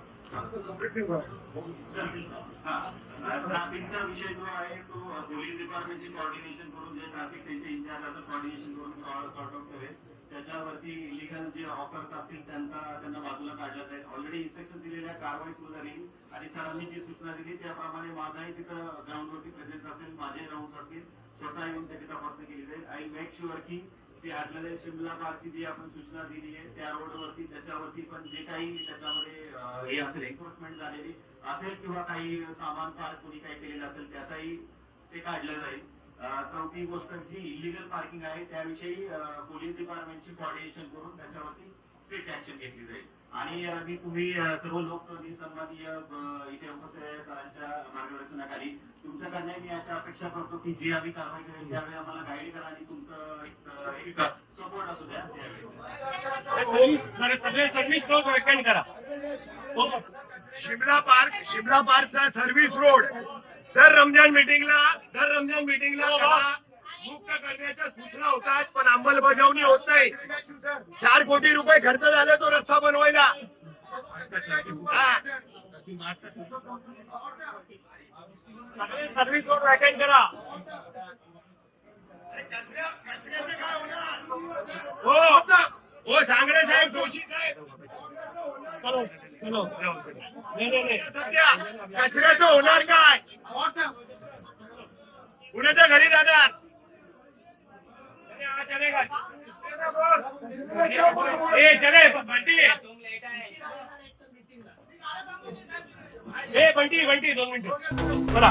ट्रॅफिकचा विषय जो आहे तो पोलीस डिपार्टमेंटची कोऑर्डिनेशन करून जे ट्रॅफिक त्यांचे इंचार्ज असं कोऑर्डिनेशन करून सॉर्ट आउट करेल. त्याच्यावरती इलिगल जे ऑफर्स असतील त्यांना बाजूला काढलं जाईल. ऑलरेडी इन्स्ट्रक्शन दिलेल्या कारवाई सुरू झाली आणि सरांनी जी सूचना दिली त्याप्रमाणे माझाही तिथं ग्राउंडवरती प्रेझेन्स असेल, माझे राऊंड असतील, स्वतः येऊन त्याची तपासणी केली जाईल. आय मेक शुअर की ती आतल्या शिमला पार्कची जी आपण सूचना दिली आहे त्या रोडवरती त्याच्यावरती पण जे काही त्याच्यामध्ये हे असेल एन्क्रोचमेंट झालेली असेल किंवा काही सामान पार्क कोणी काही केलेलं असेल त्याचाही ते काढलं जाईल. चौथी गोष्ट जी इलिगल पार्किंग आहे त्याविषयी पोलीस डिपार्टमेंटची कोऑर्डिनेशन करून त्याच्यावरती स्ट्रिक्ट ऍक्शन घेतली जाईल. आणि मी तुम्ही सर्व लोकप्रतिनिधी सन्माननीय इथे उपस्थित आहे सरांच्या मार्गदर्शनाखाली तुमच्याकडनं मी अशा अपेक्षा करतो की जी आम्ही कारवाई करेल त्यावेळी आम्हाला गाईड करा आणि तुमचं एक सपोर्ट असू द्या त्यावेळी. सगळे सर्विस रोड वेकेंड करा शिमला पार्कचा सर्व्हिस रोड दर रमजान मीटिंगला त्याला मुक्त करण्याच्या सूचना होतात पण अंमलबजावणी होत नाही. 4 कोटी रुपये खर्च झाले तो रस्ता बनवायला. सगळे सर्विस रोड वेकेंड करा कचऱ्याचं काय होणार? हो सांगणे साहेब, जोशी साहेब, चलो चलो नहीं सध्या कचऱ्याचं होणार काय? कुणाच्या घरी जाणार? चलेगा ए चले बंटी ए बंटी बंटी 2 मिनिट चला